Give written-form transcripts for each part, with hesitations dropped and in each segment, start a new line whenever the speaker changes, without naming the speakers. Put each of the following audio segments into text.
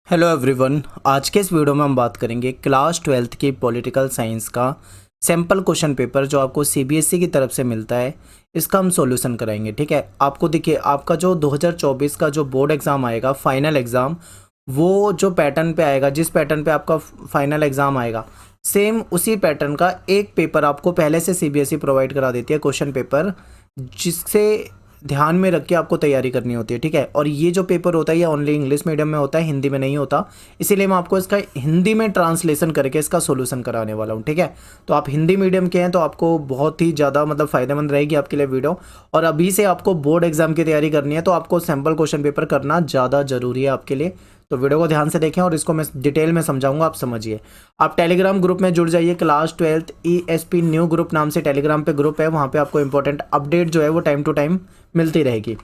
Hello everyone. आज के इस वीडियो में हम बात करेंगे क्लास 12th की पॉलिटिकल साइंस का सैम्पल क्वेश्चन पेपर जो आपको सीबीएसई की तरफ से मिलता है। इसका हम सॉल्यूशन कराएंगे। ठीक है, आपको देखिए आपका जो 2024 का जो बोर्ड एग्ज़ाम आएगा, फाइनल एग्ज़ाम, वो जो पैटर्न पे आएगा, जिस पैटर्न पे आपका फाइनल एग्ज़ाम आएगा, सेम उसी पैटर्न का एक पेपर आपको पहले से सीबीएसई प्रोवाइड करा देती है, क्वेश्चन पेपर, जिससे ध्यान में रख के आपको तैयारी करनी होती है। ठीक है, और ये जो पेपर होता है ये ओनली इंग्लिश मीडियम में होता है, हिंदी में नहीं होता। इसीलिए मैं आपको इसका हिंदी में ट्रांसलेशन करके इसका सॉल्यूशन कराने वाला हूँ। ठीक है, तो आप हिंदी मीडियम के हैं तो आपको बहुत ही ज़्यादा फ़ायदेमंद रहेगी आपके लिए वीडियो। और अभी से आपको बोर्ड एग्जाम की तैयारी करनी है तो आपको सैम्पल क्वेश्चन पेपर करना ज़्यादा ज़रूरी है आपके लिए। तो वीडियो को ध्यान से देखें और इसको मैं डिटेल में समझाऊंगा, आप समझिए। आप टेलीग्राम ग्रुप में जुड़ जाइए। Class 12th ESP new group नाम से टेलीग्राम पे ग्रुप है, वहाँ पे आपको इंपॉर्टेंट अपडेट जो है वो टाइम टू टाइम मिलती रहेगी।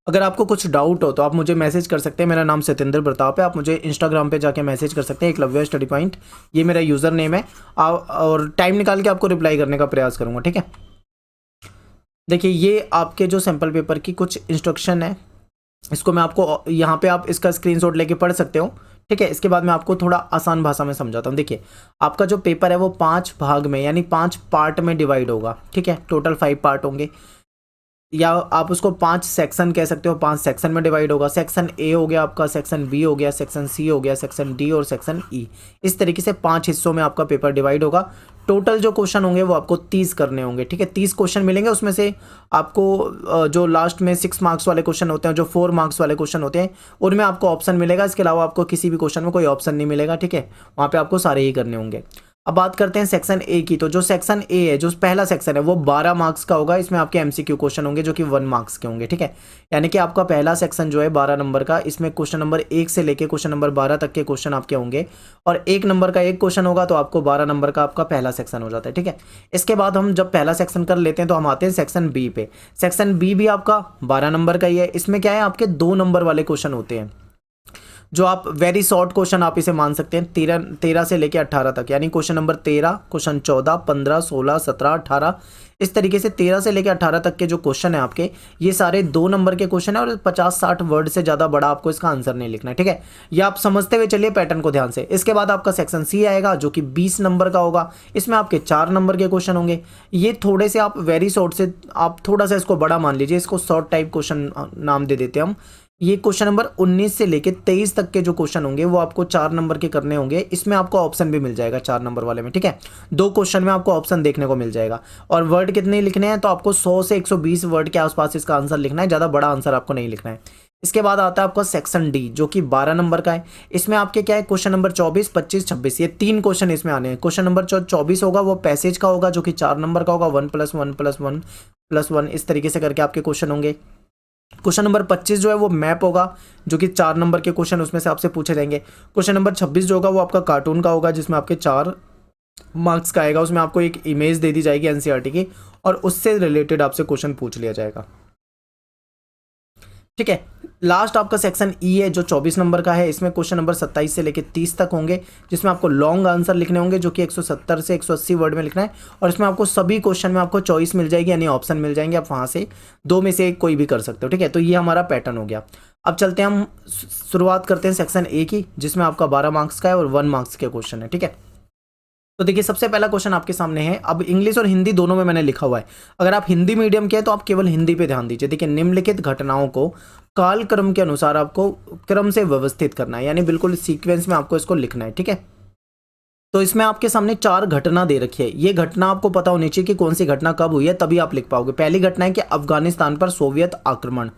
अगर आपको कुछ डाउट हो तो आप मुझे मैसेज कर सकते हैं। मेरा नाम सत्येंद्र प्रताप है। आप मुझे इंस्टाग्राम पे जाके मैसेज कर सकते हैं, एकलव्य स्टडी पॉइंट, ये मेरा यूज़र नेम है। और टाइम निकाल के आपको रिप्लाई करने का प्रयास करूँगा। ठीक है, देखिए ये आपके जो सैम्पल पेपर की कुछ इंस्ट्रक्शन है, इसको मैं आपको यहाँ पे आप इसका स्क्रीनशॉट लेके पढ़ सकते हो। ठीक है, इसके बाद मैं आपको थोड़ा आसान भाषा में समझाता हूँ। देखिए आपका जो पेपर है वो 5 भाग में यानी 5 पार्ट में डिवाइड होगा। ठीक है, टोटल 5 पार्ट होंगे, या आप उसको 5 सेक्शन कह सकते हो। 5 सेक्शन में डिवाइड होगा। सेक्शन ए हो गया आपका, सेक्शन बी हो गया, सेक्शन सी हो गया, सेक्शन डी और सेक्शन ई। इस तरीके से 5 हिस्सों में आपका पेपर डिवाइड होगा। टोटल जो क्वेश्चन होंगे वो आपको 30 करने होंगे। ठीक है, 30 क्वेश्चन मिलेंगे। उसमें से आपको जो लास्ट में 6 मार्क्स वाले क्वेश्चन होते हैं, जो 4 मार्क्स वाले क्वेश्चन होते हैं, उनमें आपको ऑप्शन मिलेगा। इसके अलावा आपको किसी भी क्वेश्चन में कोई ऑप्शन नहीं मिलेगा। ठीक है, वहाँ पे आपको सारे ही करने होंगे। अब बात करते हैं सेक्शन ए की। तो जो सेक्शन ए है, जो पहला सेक्शन है, वो 12 मार्क्स का होगा। इसमें आपके एमसीक्यू क्वेश्चन होंगे जो कि 1 मार्क्स के होंगे। ठीक है, यानी कि आपका पहला सेक्शन जो है 12 नंबर का, इसमें क्वेश्चन नंबर 1 से लेके क्वेश्चन नंबर 12 तक के क्वेश्चन आपके होंगे। और 1 नंबर का एक क्वेश्चन होगा तो आपको 12 नंबर का आपका पहला सेक्शन हो जाता है। ठीक है, इसके बाद हम जब पहला सेक्शन कर लेते हैं तो हम आते हैं सेक्शन बी पे। सेक्शन बी भी आपका 12 नंबर का ही है। इसमें क्या है, आपके 2 नंबर वाले क्वेश्चन होते हैं, जो आप वेरी शॉर्ट क्वेश्चन आप इसे मान सकते हैं। 13 से लेके 18 तक, यानी क्वेश्चन नंबर 13, क्वेश्चन 14, 15, 16, 17, 18, इस तरीके से 13 से लेके 18 तक के जो क्वेश्चन है आपके, ये सारे 2 नंबर के क्वेश्चन है। और 50-60 वर्ड से ज़्यादा बड़ा आपको इसका आंसर नहीं लिखना है। ठीक है, ये आप समझते हुए चलिए पैटर्न को ध्यान से। इसके बाद आपका सेक्शन सी आएगा जो कि 20 नंबर का होगा। इसमें आपके 4 नंबर के क्वेश्चन होंगे। ये थोड़े से आप वेरी शॉर्ट से आप थोड़ा सा इसको बड़ा मान लीजिए, इसको शॉर्ट टाइप क्वेश्चन नाम दे देते हैं हम। ये क्वेश्चन नंबर 19 से लेके 23 तक के जो क्वेश्चन होंगे वो आपको 4 नंबर के करने होंगे। इसमें आपको ऑप्शन भी मिल जाएगा 4 नंबर वाले में। ठीक है, 2 क्वेश्चन में आपको ऑप्शन देखने को मिल जाएगा। और वर्ड कितने लिखने हैं, तो आपको 100 से 120 वर्ड के आसपास इसका आंसर लिखना है, ज़्यादा बड़ा आंसर आपको नहीं लिखना है। इसके बाद आता है आपका सेक्शन डी जो कि 12 नंबर का है। इसमें आपके क्या है, क्वेश्चन नंबर 24, 25, 26, ये 3 क्वेश्चन इसमें आने हैं। क्वेश्चन नंबर 24 होगा वो पैसेज का होगा जो कि 4 नंबर का होगा। 1+1+1+1 इस तरीके से करके आपके क्वेश्चन होंगे। क्वेश्चन नंबर 25 जो है वो मैप होगा, जो कि 4 नंबर के क्वेश्चन उसमें से आपसे पूछे जाएंगे। क्वेश्चन नंबर 26 जो होगा वो आपका कार्टून का होगा, जिसमें आपके 4 मार्क्स का आएगा। उसमें आपको एक इमेज दे दी जाएगी एनसीईआरटी की और उससे रिलेटेड आपसे क्वेश्चन पूछ लिया जाएगा। ठीक है, लास्ट आपका सेक्शन ई है जो 24 नंबर का है। इसमें क्वेश्चन नंबर 27 से लेकर 30 तक होंगे, जिसमें आपको लॉन्ग आंसर लिखने होंगे जो कि 170 से 180 वर्ड में लिखना है। और इसमें आपको सभी क्वेश्चन में आपको चॉइस मिल जाएगी, यानी ऑप्शन मिल जाएंगे। आप वहाँ से 2 में से कोई भी कर सकते हो। ठीक है, तो ये हमारा पैटर्न हो गया। अब चलते हैं, हम शुरुआत करते हैं सेक्शन ए की, जिसमें आपका 12 मार्क्स का है और 1 मार्क्स के क्वेश्चन है। ठीक है, तो देखिए सबसे पहला क्वेश्चन आपके सामने है। अब इंग्लिश और हिंदी दोनों में मैंने लिखा हुआ है। अगर आप हिंदी मीडियम के हैं तो आप केवल हिंदी पे ध्यान दीजिए। देखिए, निम्नलिखित घटनाओं को काल क्रम के अनुसार आपको क्रम से व्यवस्थित करना है, यानी बिल्कुल सीक्वेंस में आपको इसको लिखना है। ठीक है, तो इसमें आपके सामने 4 घटना दे रखी है। ये घटना आपको पता होनी चाहिए कि कौन सी घटना कब हुई है, तभी आप लिख पाओगे। पहली घटना है कि अफगानिस्तान पर सोवियत आक्रमण।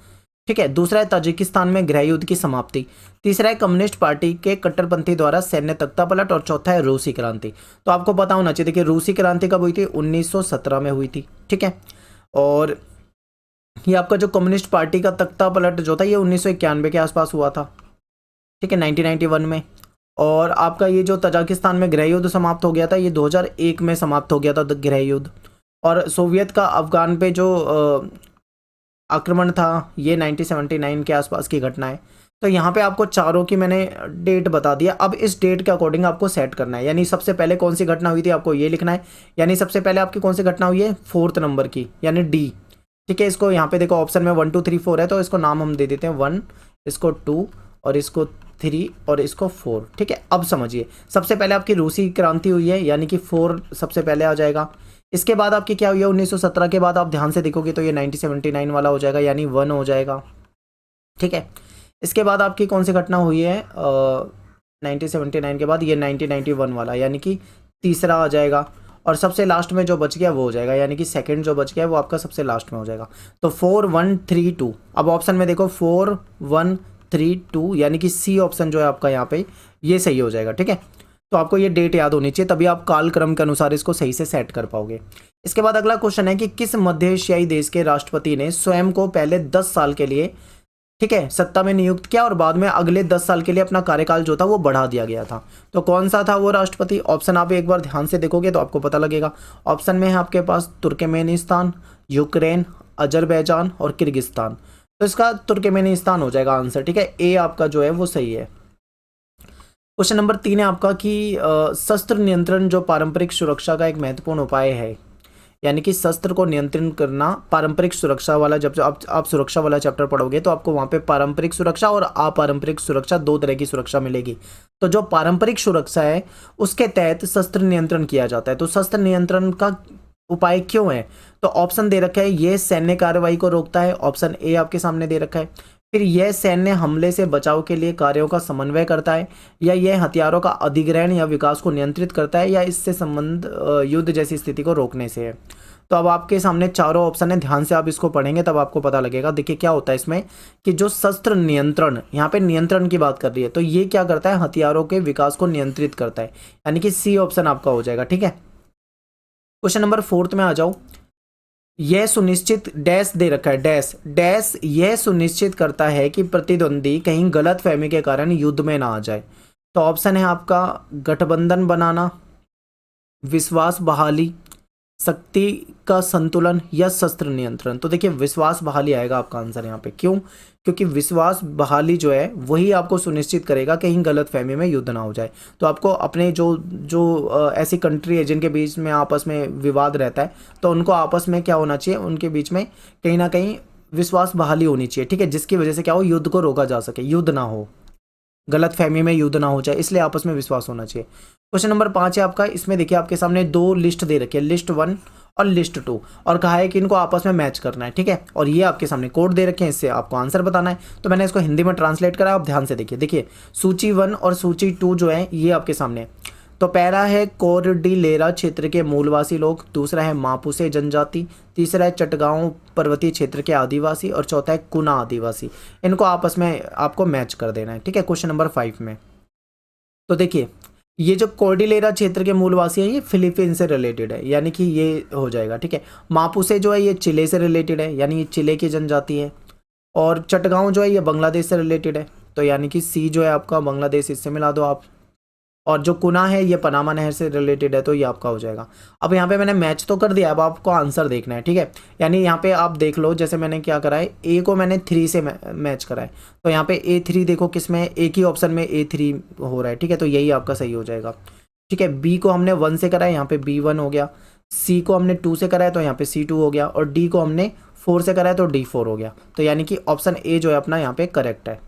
ठीक है, दूसरा है ताजिकिस्तान में गृह युद्ध की समाप्ति। तीसरा है कम्युनिस्ट पार्टी के कट्टरपंथी द्वारा सैन्य तख्तापलट। और चौथा है रूसी क्रांति। तो आपको पता होना चाहिए कि रूसी क्रांति कब हुई थी, 1917 में हुई थी। ठीक है, और ये आपका जो कम्युनिस्ट पार्टी का तख्तापलट जो था ये 1991 के आसपास हुआ था। ठीक है, 1991 में। और आपका ये जो तजाकिस्तान में गृह युद्ध समाप्त हो गया था, ये 2001 में समाप्त हो गया था गृह युद्ध। और सोवियत का अफगान पे जो आक्रमण था ये 1979 के आसपास की घटना है। तो यहाँ पे आपको चारों की मैंने डेट बता दिया। अब इस डेट के अकॉर्डिंग आपको सेट करना है, यानी सबसे पहले कौन सी घटना हुई थी आपको ये लिखना है। यानी सबसे पहले आपकी कौन सी घटना हुई है, 4th नंबर की, यानी डी। ठीक है, इसको यहाँ पे देखो ऑप्शन में 1 2 3 4 है, तो इसको नाम हम दे देते हैं 1, इसको 2 और इसको 3 और इसको 4। ठीक है, अब समझिए, सबसे पहले आपकी रूसी क्रांति हुई है, यानी कि 4 सबसे पहले आ जाएगा। इसके बाद आपकी क्या हुई है, 1917 के बाद आप ध्यान से देखोगे तो ये 1979 वाला हो जाएगा, यानी 1 हो जाएगा। ठीक है, इसके बाद आपकी कौन सी घटना हुई है 1979 के बाद, ये 1991 वाला, यानी कि तीसरा आ जाएगा। और सबसे लास्ट में जो बच गया वो हो जाएगा, यानी कि सेकंड जो बच गया वो आपका सबसे लास्ट में हो जाएगा। तो 4 1 3 2। अब ऑप्शन में देखो 4 1 3 2, यानी कि सी ऑप्शन जो है आपका यहाँ पे ये सही हो जाएगा। ठीक है, तो आपको ये डेट याद होनी चाहिए, तभी आप कालक्रम के अनुसार इसको सही से सेट कर पाओगे। इसके बाद अगला क्वेश्चन है कि किस मध्य एशियाई देश के राष्ट्रपति ने स्वयं को पहले 10 साल के लिए, ठीक है, सत्ता में नियुक्त किया और बाद में अगले 10 साल के लिए अपना कार्यकाल जो था वो बढ़ा दिया गया था? तो कौन सा था वो राष्ट्रपति? ऑप्शन आप एक बार ध्यान से देखोगे तो आपको पता लगेगा। ऑप्शन में है आपके पास तुर्कमेनिस्तान, यूक्रेन, अजरबैजान और किर्गिस्तान। तो इसका तुर्कमेनिस्तान हो जाएगा आंसर। ठीक है, ए आपका जो है वो सही है। क्वेश्चन नंबर 3 है आपका कि शस्त्र नियंत्रण जो पारंपरिक सुरक्षा का एक महत्वपूर्ण उपाय है, यानी कि शस्त्र को नियंत्रण करना पारंपरिक सुरक्षा वाला, जब आप सुरक्षा वाला चैप्टर पढ़ोगे तो आपको वहाँ पे पारंपरिक सुरक्षा और अपारंपरिक सुरक्षा 2 तरह की सुरक्षा मिलेगी। तो जो पारंपरिक सुरक्षा है उसके तहत शस्त्र नियंत्रण किया जाता है। तो शस्त्र नियंत्रण का उपाय क्यों है? तो ऑप्शन दे रखा है, ये सैन्य कार्रवाई को रोकता है, ऑप्शन ए आपके सामने दे रखा है। फिर यह सैन्य हमले से बचाव के लिए कार्यों का समन्वय करता है, या यह हथियारों का अधिग्रहण या विकास को नियंत्रित करता है, या इससे संबंध युद्ध जैसी स्थिति को रोकने से है। तो अब आपके सामने चारों ऑप्शन है, ध्यान से आप इसको पढ़ेंगे तब आपको पता लगेगा। देखिए क्या होता है इसमें कि जो शस्त्र नियंत्रण, यहाँ पे नियंत्रण की बात कर रही है, तो ये क्या करता है, हथियारों के विकास को नियंत्रित करता है, यानी कि सी ऑप्शन आपका हो जाएगा। ठीक है, क्वेश्चन नंबर 4 में आ जाओ। यह सुनिश्चित डैश दे रखा है, डैश डैश, यह सुनिश्चित करता है कि प्रतिद्वंदी कहीं गलत फहमी के कारण युद्ध में ना आ जाए। तो ऑप्शन है आपका गठबंधन बनाना, विश्वास बहाली, शक्ति का संतुलन या शस्त्र नियंत्रण। तो देखिए विश्वास बहाली आएगा आपका आंसर यहाँ पे। क्यों? क्योंकि विश्वास बहाली जो है वही आपको सुनिश्चित करेगा कहीं गलत फहमी में युद्ध ना हो जाए। तो आपको अपने जो ऐसी कंट्री है जिनके बीच में आपस में विवाद रहता है, तो उनको आपस में क्या होना चाहिए, उनके बीच में कहीं ना कहीं विश्वास बहाली होनी चाहिए। ठीक है, जिसकी वजह से क्या हो, युद्ध को रोका जा सके, युद्ध ना हो, गलत फहमी में युद्ध ना हो जाए, इसलिए आपस में विश्वास होना चाहिए। क्वेश्चन नंबर 5 है आपका। इसमें देखिए आपके सामने 2 लिस्ट दे रखी है, लिस्ट 1 और लिस्ट 2, और कहा है कि इनको आपस में मैच करना है। ठीक है, और ये आपके सामने कोड दे रखे हैं, इससे आपको आंसर बताना है। तो मैंने इसको हिंदी में ट्रांसलेट करा, आप ध्यान से देखिए। देखिए सूची 1 और सूची 2 जो है ये आपके सामने। तो पहला है कोरडिलेरा क्षेत्र के मूलवासी लोग, दूसरा है मापुसे जनजाति, तीसरा है चटगांव पर्वतीय क्षेत्र के आदिवासी, और चौथा है कुना आदिवासी। इनको आपस में आपको मैच कर देना है। ठीक है, क्वेश्चन नंबर 5 में। तो देखिए ये जो कोर्डिलेरा क्षेत्र के मूलवासी हैं ये फिलीपीन से रिलेटेड है, यानी कि ये हो जाएगा। ठीक है, मापुसे जो है ये चिले से रिलेटेड है, यानी ये चिले की जनजाति है। और चटगांव जो है ये बांग्लादेश से रिलेटेड है, तो यानी कि सी जो है आपका बांग्लादेश, इससे मिला दो आप। और जो कुना है ये पनामा नहर से रिलेटेड है, तो ये आपका हो जाएगा। अब यहाँ पे मैंने मैच तो कर दिया, अब आपको आंसर देखना है। ठीक है, यानी यहाँ पे आप देख लो, जैसे मैंने क्या करा है, ए को मैंने 3 से मैच करा है, तो यहाँ पे A3 देखो किसमें है, एक ही ऑप्शन में A3 हो रहा है। ठीक है, तो यही आपका सही हो जाएगा। ठीक है, बी को हमने 1 से करा है, यहाँ पे B1 हो गया। सी को हमने 2 से करा है, तो यहाँ पे C2 हो गया। और डी को हमने 4 से करा है, तो D4 हो गया। तो यानी कि ऑप्शन ए जो है अपना यहाँ पे करेक्ट है।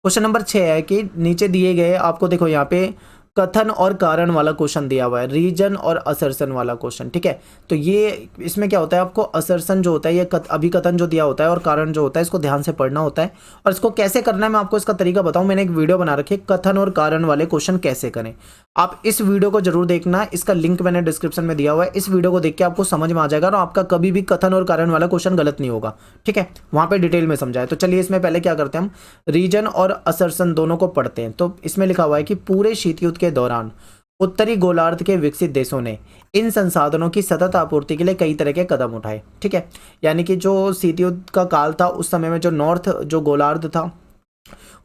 क्वेश्चन नंबर 6 है कि नीचे दिए गए, आपको देखो यहाँ पे कथन और कारण वाला क्वेश्चन दिया हुआ है, रीजन और असर्शन वाला क्वेश्चन। ठीक है, तो ये इसमें क्या होता है, आपको असर्शन जो होता है ये अभिकथन जो दिया होता है, और कारण जो होता है इसको ध्यान से पढ़ना होता है। और इसको कैसे करना है मैं आपको इसका तरीका बताऊं, मैंने एक वीडियो बना रखी है, कथन और कारण वाले क्वेश्चन कैसे करें। आप इस वीडियो को जरूर देखना, इसका लिंक मैंने डिस्क्रिप्शन में दिया हुआ है। इस वीडियो को देख के आपको समझ में आ जाएगा और आपका कभी भी कथन और कारण वाला क्वेश्चन गलत नहीं होगा। ठीक है, वहां पे डिटेल में समझाया। तो चलिए इसमें पहले क्या करते हैं, हम रीजन और असर्शन दोनों को पढ़ते हैं। तो इसमें लिखा हुआ है कि पूरे शीत युद्ध के दौरान उत्तरी गोलार्ध के विकसित देशों ने इन संसाधनों की सतत आपूर्ति के लिए कई तरह के कदम उठाए। ठीक है, यानी कि जो शीत युद्ध का काल था उस समय में जो नॉर्थ जो गोलार्ध था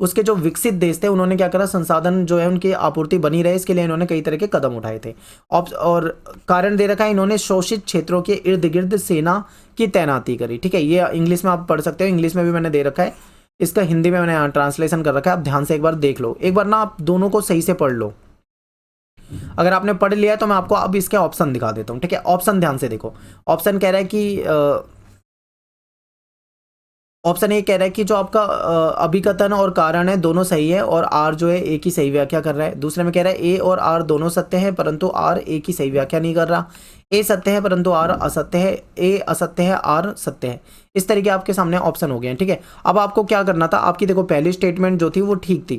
उसके जो विकसित देश थे उन्होंने क्या करा, संसाधन जो है उनकी आपूर्ति बनी रहे इसके लिए इन्होंने कई तरह के कदम उठाए थे। और कारण दे रखा है, इन्होंने शोषित क्षेत्रों के इर्द गिर्द सेना की तैनाती करी। ठीक है, ये इंग्लिश में आप पढ़ सकते हो, इंग्लिश में भी मैंने दे रखा है, इसका हिंदी में मैंने ट्रांसलेशन कर रखा है। आप ध्यान से एक बार देख लो, एक बार ना आप दोनों को सही से पढ़ लो। अगर आपने पढ़ लिया है तो मैं आपको अब इसके ऑप्शन दिखा देता हूं। ठीक है, ऑप्शन ध्यान से देखो। ऑप्शन कह रहा है कि ऑप्शन ए कह रहा है कि जो आपका अभिकथन और कारण है दोनों सही है और आर जो है ए की सही व्याख्या कर रहा है। दूसरे में कह रहा है ए और आर दोनों सत्य हैं परंतु आर ए की सही व्याख्या नहीं कर रहा। ए सत्य है परंतु आर असत्य है, ए असत्य है आर सत्य है। इस तरीके आपके सामने ऑप्शन हो गए हैं, ठीक है। अब आपको क्या करना था, आपकी देखो पहली स्टेटमेंट जो थी वो ठीक थी,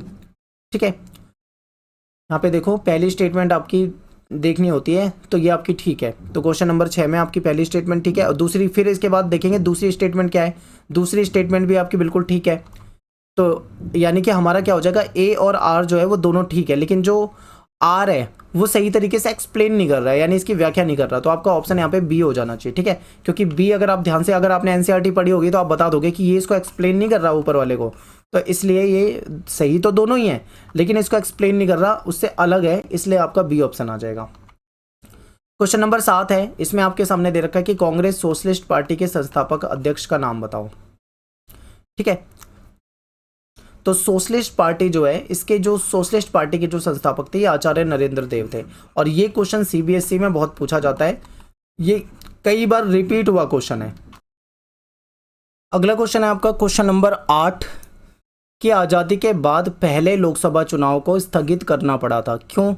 ठीक है। यहाँ पे देखो पहली स्टेटमेंट आपकी देखनी होती है तो ये आपकी ठीक है। तो क्वेश्चन नंबर 6 में आपकी पहली स्टेटमेंट ठीक है और दूसरी, फिर इसके बाद देखेंगे दूसरी स्टेटमेंट क्या है। दूसरी स्टेटमेंट भी आपकी बिल्कुल ठीक है। तो यानी कि हमारा क्या हो जाएगा, ए और आर जो है वो दोनों ठीक है, लेकिन जो आर है वो सही तरीके से एक्सप्लेन नहीं कर रहा है, यानी इसकी व्याख्या नहीं कर रहा। तो आपका ऑप्शन यहाँ पे बी हो जाना चाहिए, ठीक है। क्योंकि बी अगर आप ध्यान से, अगर आपने एनसीईआरटी पढ़ी होगी तो आप बता दोगे कि ये इसको एक्सप्लेन नहीं कर रहा ऊपर वाले को, तो इसलिए ये सही तो दोनों ही है लेकिन इसको एक्सप्लेन नहीं कर रहा, उससे अलग है, इसलिए आपका बी ऑप्शन आ जाएगा। क्वेश्चन नंबर 7 है, इसमें आपके सामने दे रखा है कि कांग्रेस सोशलिस्ट पार्टी के संस्थापक अध्यक्ष का नाम बताओ, ठीक है। तो सोशलिस्ट पार्टी जो है, इसके जो सोशलिस्ट पार्टी के जो संस्थापक थे ये आचार्य नरेंद्र देव थे और ये क्वेश्चन सीबीएसई में बहुत पूछा जाता है, ये कई बार रिपीट हुआ क्वेश्चन है। अगला क्वेश्चन है आपका क्वेश्चन नंबर 8 कि आज़ादी के बाद पहले लोकसभा चुनाव को स्थगित करना पड़ा था, क्यों?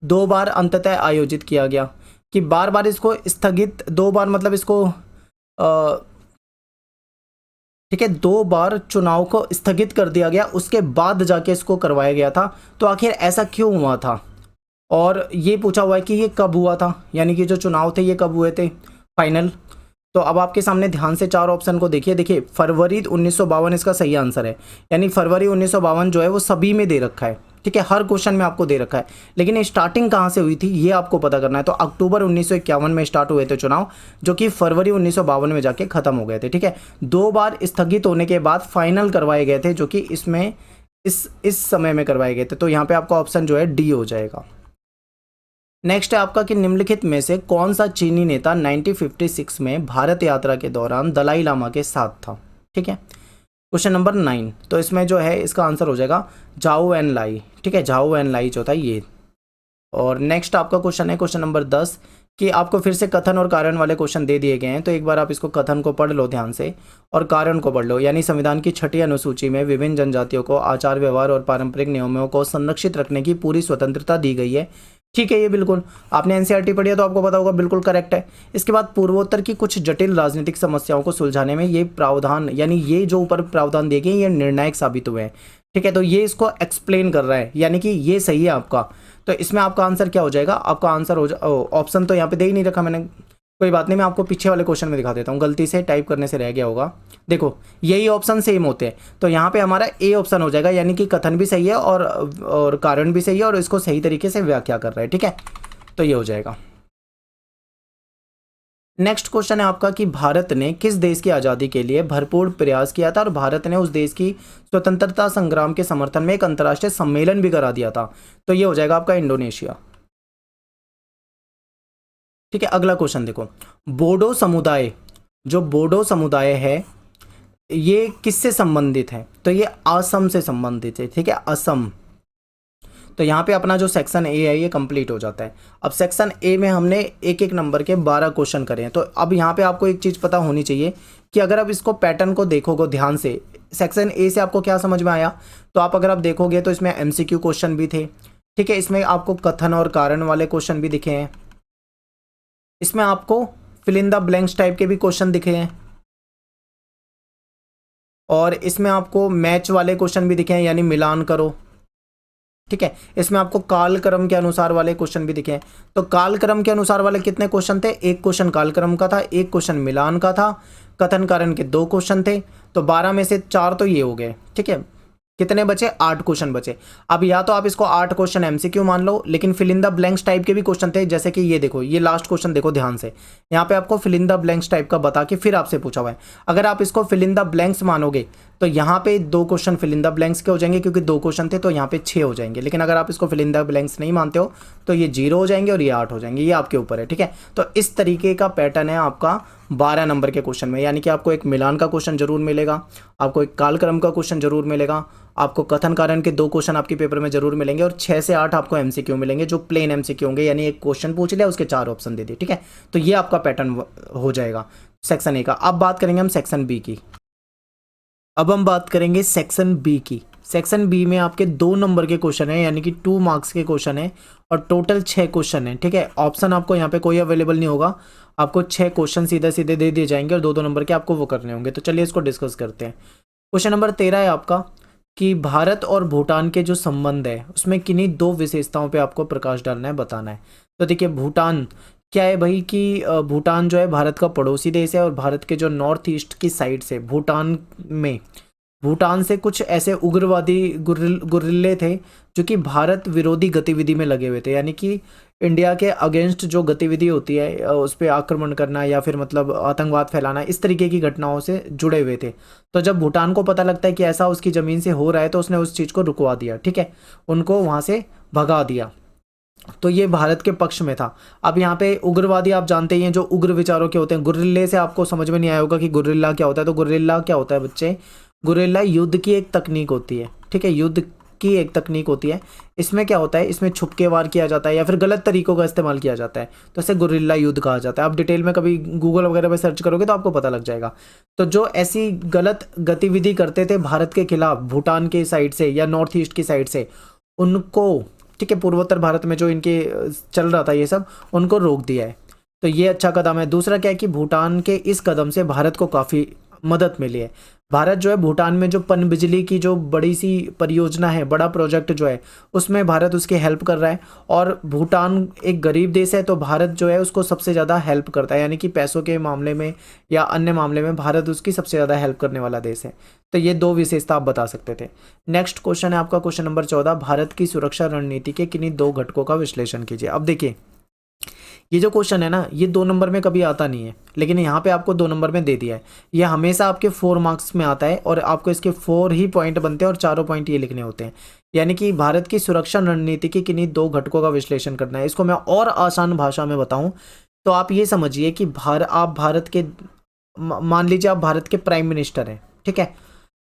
2 बार अंततः आयोजित किया गया, कि बार बार इसको स्थगित, 2 बार मतलब इसको ठीक है 2 बार चुनाव को स्थगित कर दिया गया, उसके बाद जाके इसको करवाया गया था। तो आखिर ऐसा क्यों हुआ था? और ये पूछा हुआ है कि ये कब हुआ था, यानी कि जो चुनाव थे ये कब हुए थे फाइनल। तो अब आपके सामने ध्यान से 4 ऑप्शन को देखिए। देखिए फरवरी 1952 इसका सही आंसर है, यानी फरवरी 1952 जो है वो सभी में दे रखा है, ठीक है, हर क्वेश्चन में आपको दे रखा है। लेकिन स्टार्टिंग कहाँ से हुई थी ये आपको पता करना है। तो अक्टूबर 1951 में स्टार्ट हुए थे चुनाव, जो कि फरवरी 1952 में जाके खत्म हो गए थे, ठीक है। 2 बार स्थगित होने के बाद फाइनल करवाए गए थे, जो कि इसमें इस समय में करवाए गए थे। तो यहाँ पे आपका ऑप्शन जो है डी हो जाएगा। नेक्स्ट है आपका कि निम्नलिखित में से कौन सा चीनी नेता 1956 में भारत यात्रा के दौरान दलाई लामा के साथ था, ठीक है। क्वेश्चन नंबर 9, तो इसमें जो है इसका आंसर हो जाएगा झाओ एन लाई, ठीक है, झाओ एन लाई जो था ये। और नेक्स्ट आपका क्वेश्चन है क्वेश्चन नंबर 10 कि आपको फिर से कथन और कारण वाले क्वेश्चन दे दिए गए हैं, तो एक बार आप इसको कथन को पढ़ लो ध्यान से और कारण को पढ़ लो। यानी संविधान की 6ठी अनुसूची में विभिन्न जनजातियों को आचार व्यवहार और पारंपरिक नियमों को संरक्षित रखने की पूरी स्वतंत्रता दी गई है, ठीक है। ये बिल्कुल आपने एनसीईआरटी पढ़ी है तो आपको पता होगा, बिल्कुल करेक्ट है। इसके बाद पूर्वोत्तर की कुछ जटिल राजनीतिक समस्याओं को सुलझाने में ये प्रावधान, यानी ये जो ऊपर प्रावधान दिए गए ये निर्णायक साबित हुए हैं, ठीक है। तो ये इसको एक्सप्लेन कर रहा है, यानी कि ये सही है आपका। तो इसमें आपका आंसर क्या हो जाएगा, आपका आंसर हो ऑप्शन तो यहाँ पे दे ही नहीं रखा मैंने, कोई बात नहीं, मैं आपको पीछे वाले क्वेश्चन में दिखा देता हूँ, गलती से टाइप करने से रह गया होगा। देखो यही ऑप्शन सेम होते हैं, तो यहाँ पे हमारा ए ऑप्शन हो जाएगा, यानी कि कथन भी सही है और कारण भी सही है और इसको सही तरीके से व्याख्या कर रहा है, ठीक है। तो ये हो जाएगा। नेक्स्ट क्वेश्चन है आपका कि भारत ने किस देश की आज़ादी के लिए भरपूर प्रयास किया था और भारत ने उस देश की स्वतंत्रता संग्राम के समर्थन में एक अंतर्राष्ट्रीय सम्मेलन भी करा दिया था। तो ये हो जाएगा आपका इंडोनेशिया, ठीक है। अगला क्वेश्चन देखो, बोडो समुदाय, जो बोडो समुदाय है ये किससे संबंधित है? तो ये असम से संबंधित है, ठीक है, असम। तो यहाँ पे अपना जो सेक्शन ए है ये कंप्लीट हो जाता है। अब सेक्शन ए में हमने एक एक नंबर के 12 क्वेश्चन करे हैं। तो अब यहाँ पे आपको एक चीज़ पता होनी चाहिए कि अगर आप इसको पैटर्न को देखोगे ध्यान से, सेक्शन ए से आपको क्या समझ में आया, तो आप अगर आप देखोगे तो इसमें एमसीक्यू क्वेश्चन भी थे, ठीक है, इसमें आपको कथन और कारण वाले क्वेश्चन भी दिखे हैं, इसमें आपको fill in the blanks type के भी क्वेश्चन दिखे हैं और इसमें आपको मैच वाले क्वेश्चन भी दिखे हैं, यानी मिलान करो, ठीक है। इसमें आपको कालक्रम के अनुसार वाले क्वेश्चन भी दिखे हैं। तो कालक्रम के अनुसार वाले कितने क्वेश्चन थे? एक क्वेश्चन कालक्रम का था, एक क्वेश्चन मिलान का था, कथन कारण के 2 क्वेश्चन थे। तो 12 में से 4 तो ये हो गए, ठीक है। कितने बचे? 8 क्वेश्चन बचे। अब या तो आप इसको 8 क्वेश्चन एमसीक्यू मान लो, लेकिन fill in the blanks type के भी क्वेश्चन थे, जैसे कि ये देखो, ये लास्ट क्वेश्चन देखो ध्यान से, यहाँ पे आपको fill in the blanks type का बता के फिर आपसे पूछा हुआ है। अगर आप इसको फिल इन द ब्लैंक्स मानोगे तो यहाँ पे 2 question fill in the blanks के हो जाएंगे, क्योंकि 2 क्वेश्चन थे, तो यहाँ पे 6 हो जाएंगे। लेकिन अगर आप इसको फिल इन द ब्लैंक्स नहीं मानते हो तो ये 0 हो जाएंगे और ये 8 हो जाएंगे, ये आपके ऊपर है, ठीक है। तो इस तरीके का पैटर्न है आपका 12 नंबर के क्वेश्चन में, यानी कि आपको एक मिलान का क्वेश्चन जरूर मिलेगा, आपको एक कालक्रम का क्वेश्चन जरूर मिलेगा, आपको कथन कारण के 2 क्वेश्चन आपके पेपर में जरूर मिलेंगे और 6 से 8 आपको एमसीक्यू मिलेंगे, जो प्लेन एमसीक्यू होंगे, यानी एक क्वेश्चन पूछ लिया उसके 4 ऑप्शन दे दिए, ठीक है। तो ये आपका पैटर्न हो जाएगा सेक्शन ए का। अब बात करेंगे हम सेक्शन बी की। अब हम बात करेंगे सेक्शन बी की। सेक्शन बी में आपके 2 नंबर के क्वेश्चन है, यानी कि 2 मार्क्स के क्वेश्चन है और टोटल 6 क्वेश्चन है। ठीक है, ऑप्शन आपको यहाँ पे कोई अवेलेबल नहीं होगा, आपको 6 क्वेश्चन सीधे सीधे दे दिए जाएंगे और 2-2 नंबर के आपको वो करने होंगे। तो चलिए इसको डिस्कस करते हैं। क्वेश्चन नंबर 13 है आपका कि भारत और भूटान के जो संबंध है उसमें किन्हीं 2 विशेषताओं पे आपको प्रकाश डालना है, बताना है। तो देखिए भूटान क्या है भाई कि भूटान जो है भारत का पड़ोसी देश है और भारत के जो नॉर्थ ईस्ट की साइड से भूटान से कुछ ऐसे उग्रवादी गुर्रिल्ले थे जो कि भारत विरोधी गतिविधि में लगे हुए थे, यानी कि इंडिया के अगेंस्ट जो गतिविधि होती है उस पर आक्रमण करना या फिर मतलब आतंकवाद फैलाना, इस तरीके की घटनाओं से जुड़े हुए थे। तो जब भूटान को पता लगता है कि ऐसा उसकी ज़मीन से हो रहा है तो उसने उस चीज़ को रुकवा दिया। ठीक है, उनको वहाँ से भगा दिया। तो ये भारत के पक्ष में था। अब यहाँ पे उग्रवादी आप जानते ही हैं, जो उग्र विचारों के होते हैं। गुर्रिल्ले से आपको समझ में नहीं आया होगा कि गुर्रिल्ला क्या होता है। तो गुर्रिल्ला क्या होता है बच्चे? गुर्रिल्ला युद्ध की एक तकनीक होती है। ठीक है, युद्ध की एक तकनीक होती है। इसमें क्या होता है, इसमें छुप के वार किया जाता है या फिर गलत तरीकों का इस्तेमाल किया जाता है, तो इसे गुर्रिल्ला युद्ध कहा जाता है। आप डिटेल में कभी गूगल वगैरह पे सर्च करोगे तो आपको पता लग जाएगा। तो जो ऐसी गलत गतिविधि करते थे भारत के खिलाफ भूटान के साइड से या नॉर्थ ईस्ट की साइड से, उनको, ठीक है, पूर्वोत्तर भारत में जो इनके चल रहा था ये सब, उनको रोक दिया है। तो ये अच्छा कदम है। दूसरा क्या है कि भूटान के इस कदम से भारत को काफ़ी मदद मिली है। भारत जो है भूटान में जो पनबिजली की जो बड़ी सी परियोजना है, बड़ा प्रोजेक्ट जो है, उसमें भारत उसकी हेल्प कर रहा है। और भूटान एक गरीब देश है तो भारत जो है उसको सबसे ज़्यादा हेल्प करता है, यानी कि पैसों के मामले में या अन्य मामले में भारत उसकी सबसे ज़्यादा हेल्प करने वाला देश है। तो ये 2 विशेषता आप बता सकते थे। नेक्स्ट क्वेश्चन है आपका क्वेश्चन नंबर 14, भारत की सुरक्षा रणनीति के किन्हीं 2 घटकों का विश्लेषण कीजिए। अब देखिए ये जो क्वेश्चन है ना, ये 2 नंबर में कभी आता नहीं है, लेकिन यहाँ पे आपको 2 नंबर में दे दिया है। ये हमेशा आपके 4 मार्क्स में आता है और आपको इसके 4 ही पॉइंट बनते हैं और चारों पॉइंट ये लिखने होते हैं। यानी कि भारत की सुरक्षा रणनीति के किन्हीं 2 घटकों का विश्लेषण करना है। इसको मैं और आसान भाषा में बताऊं तो आप ये समझिए कि आप भारत के, मान लीजिए आप भारत के प्राइम मिनिस्टर हैं। ठीक है,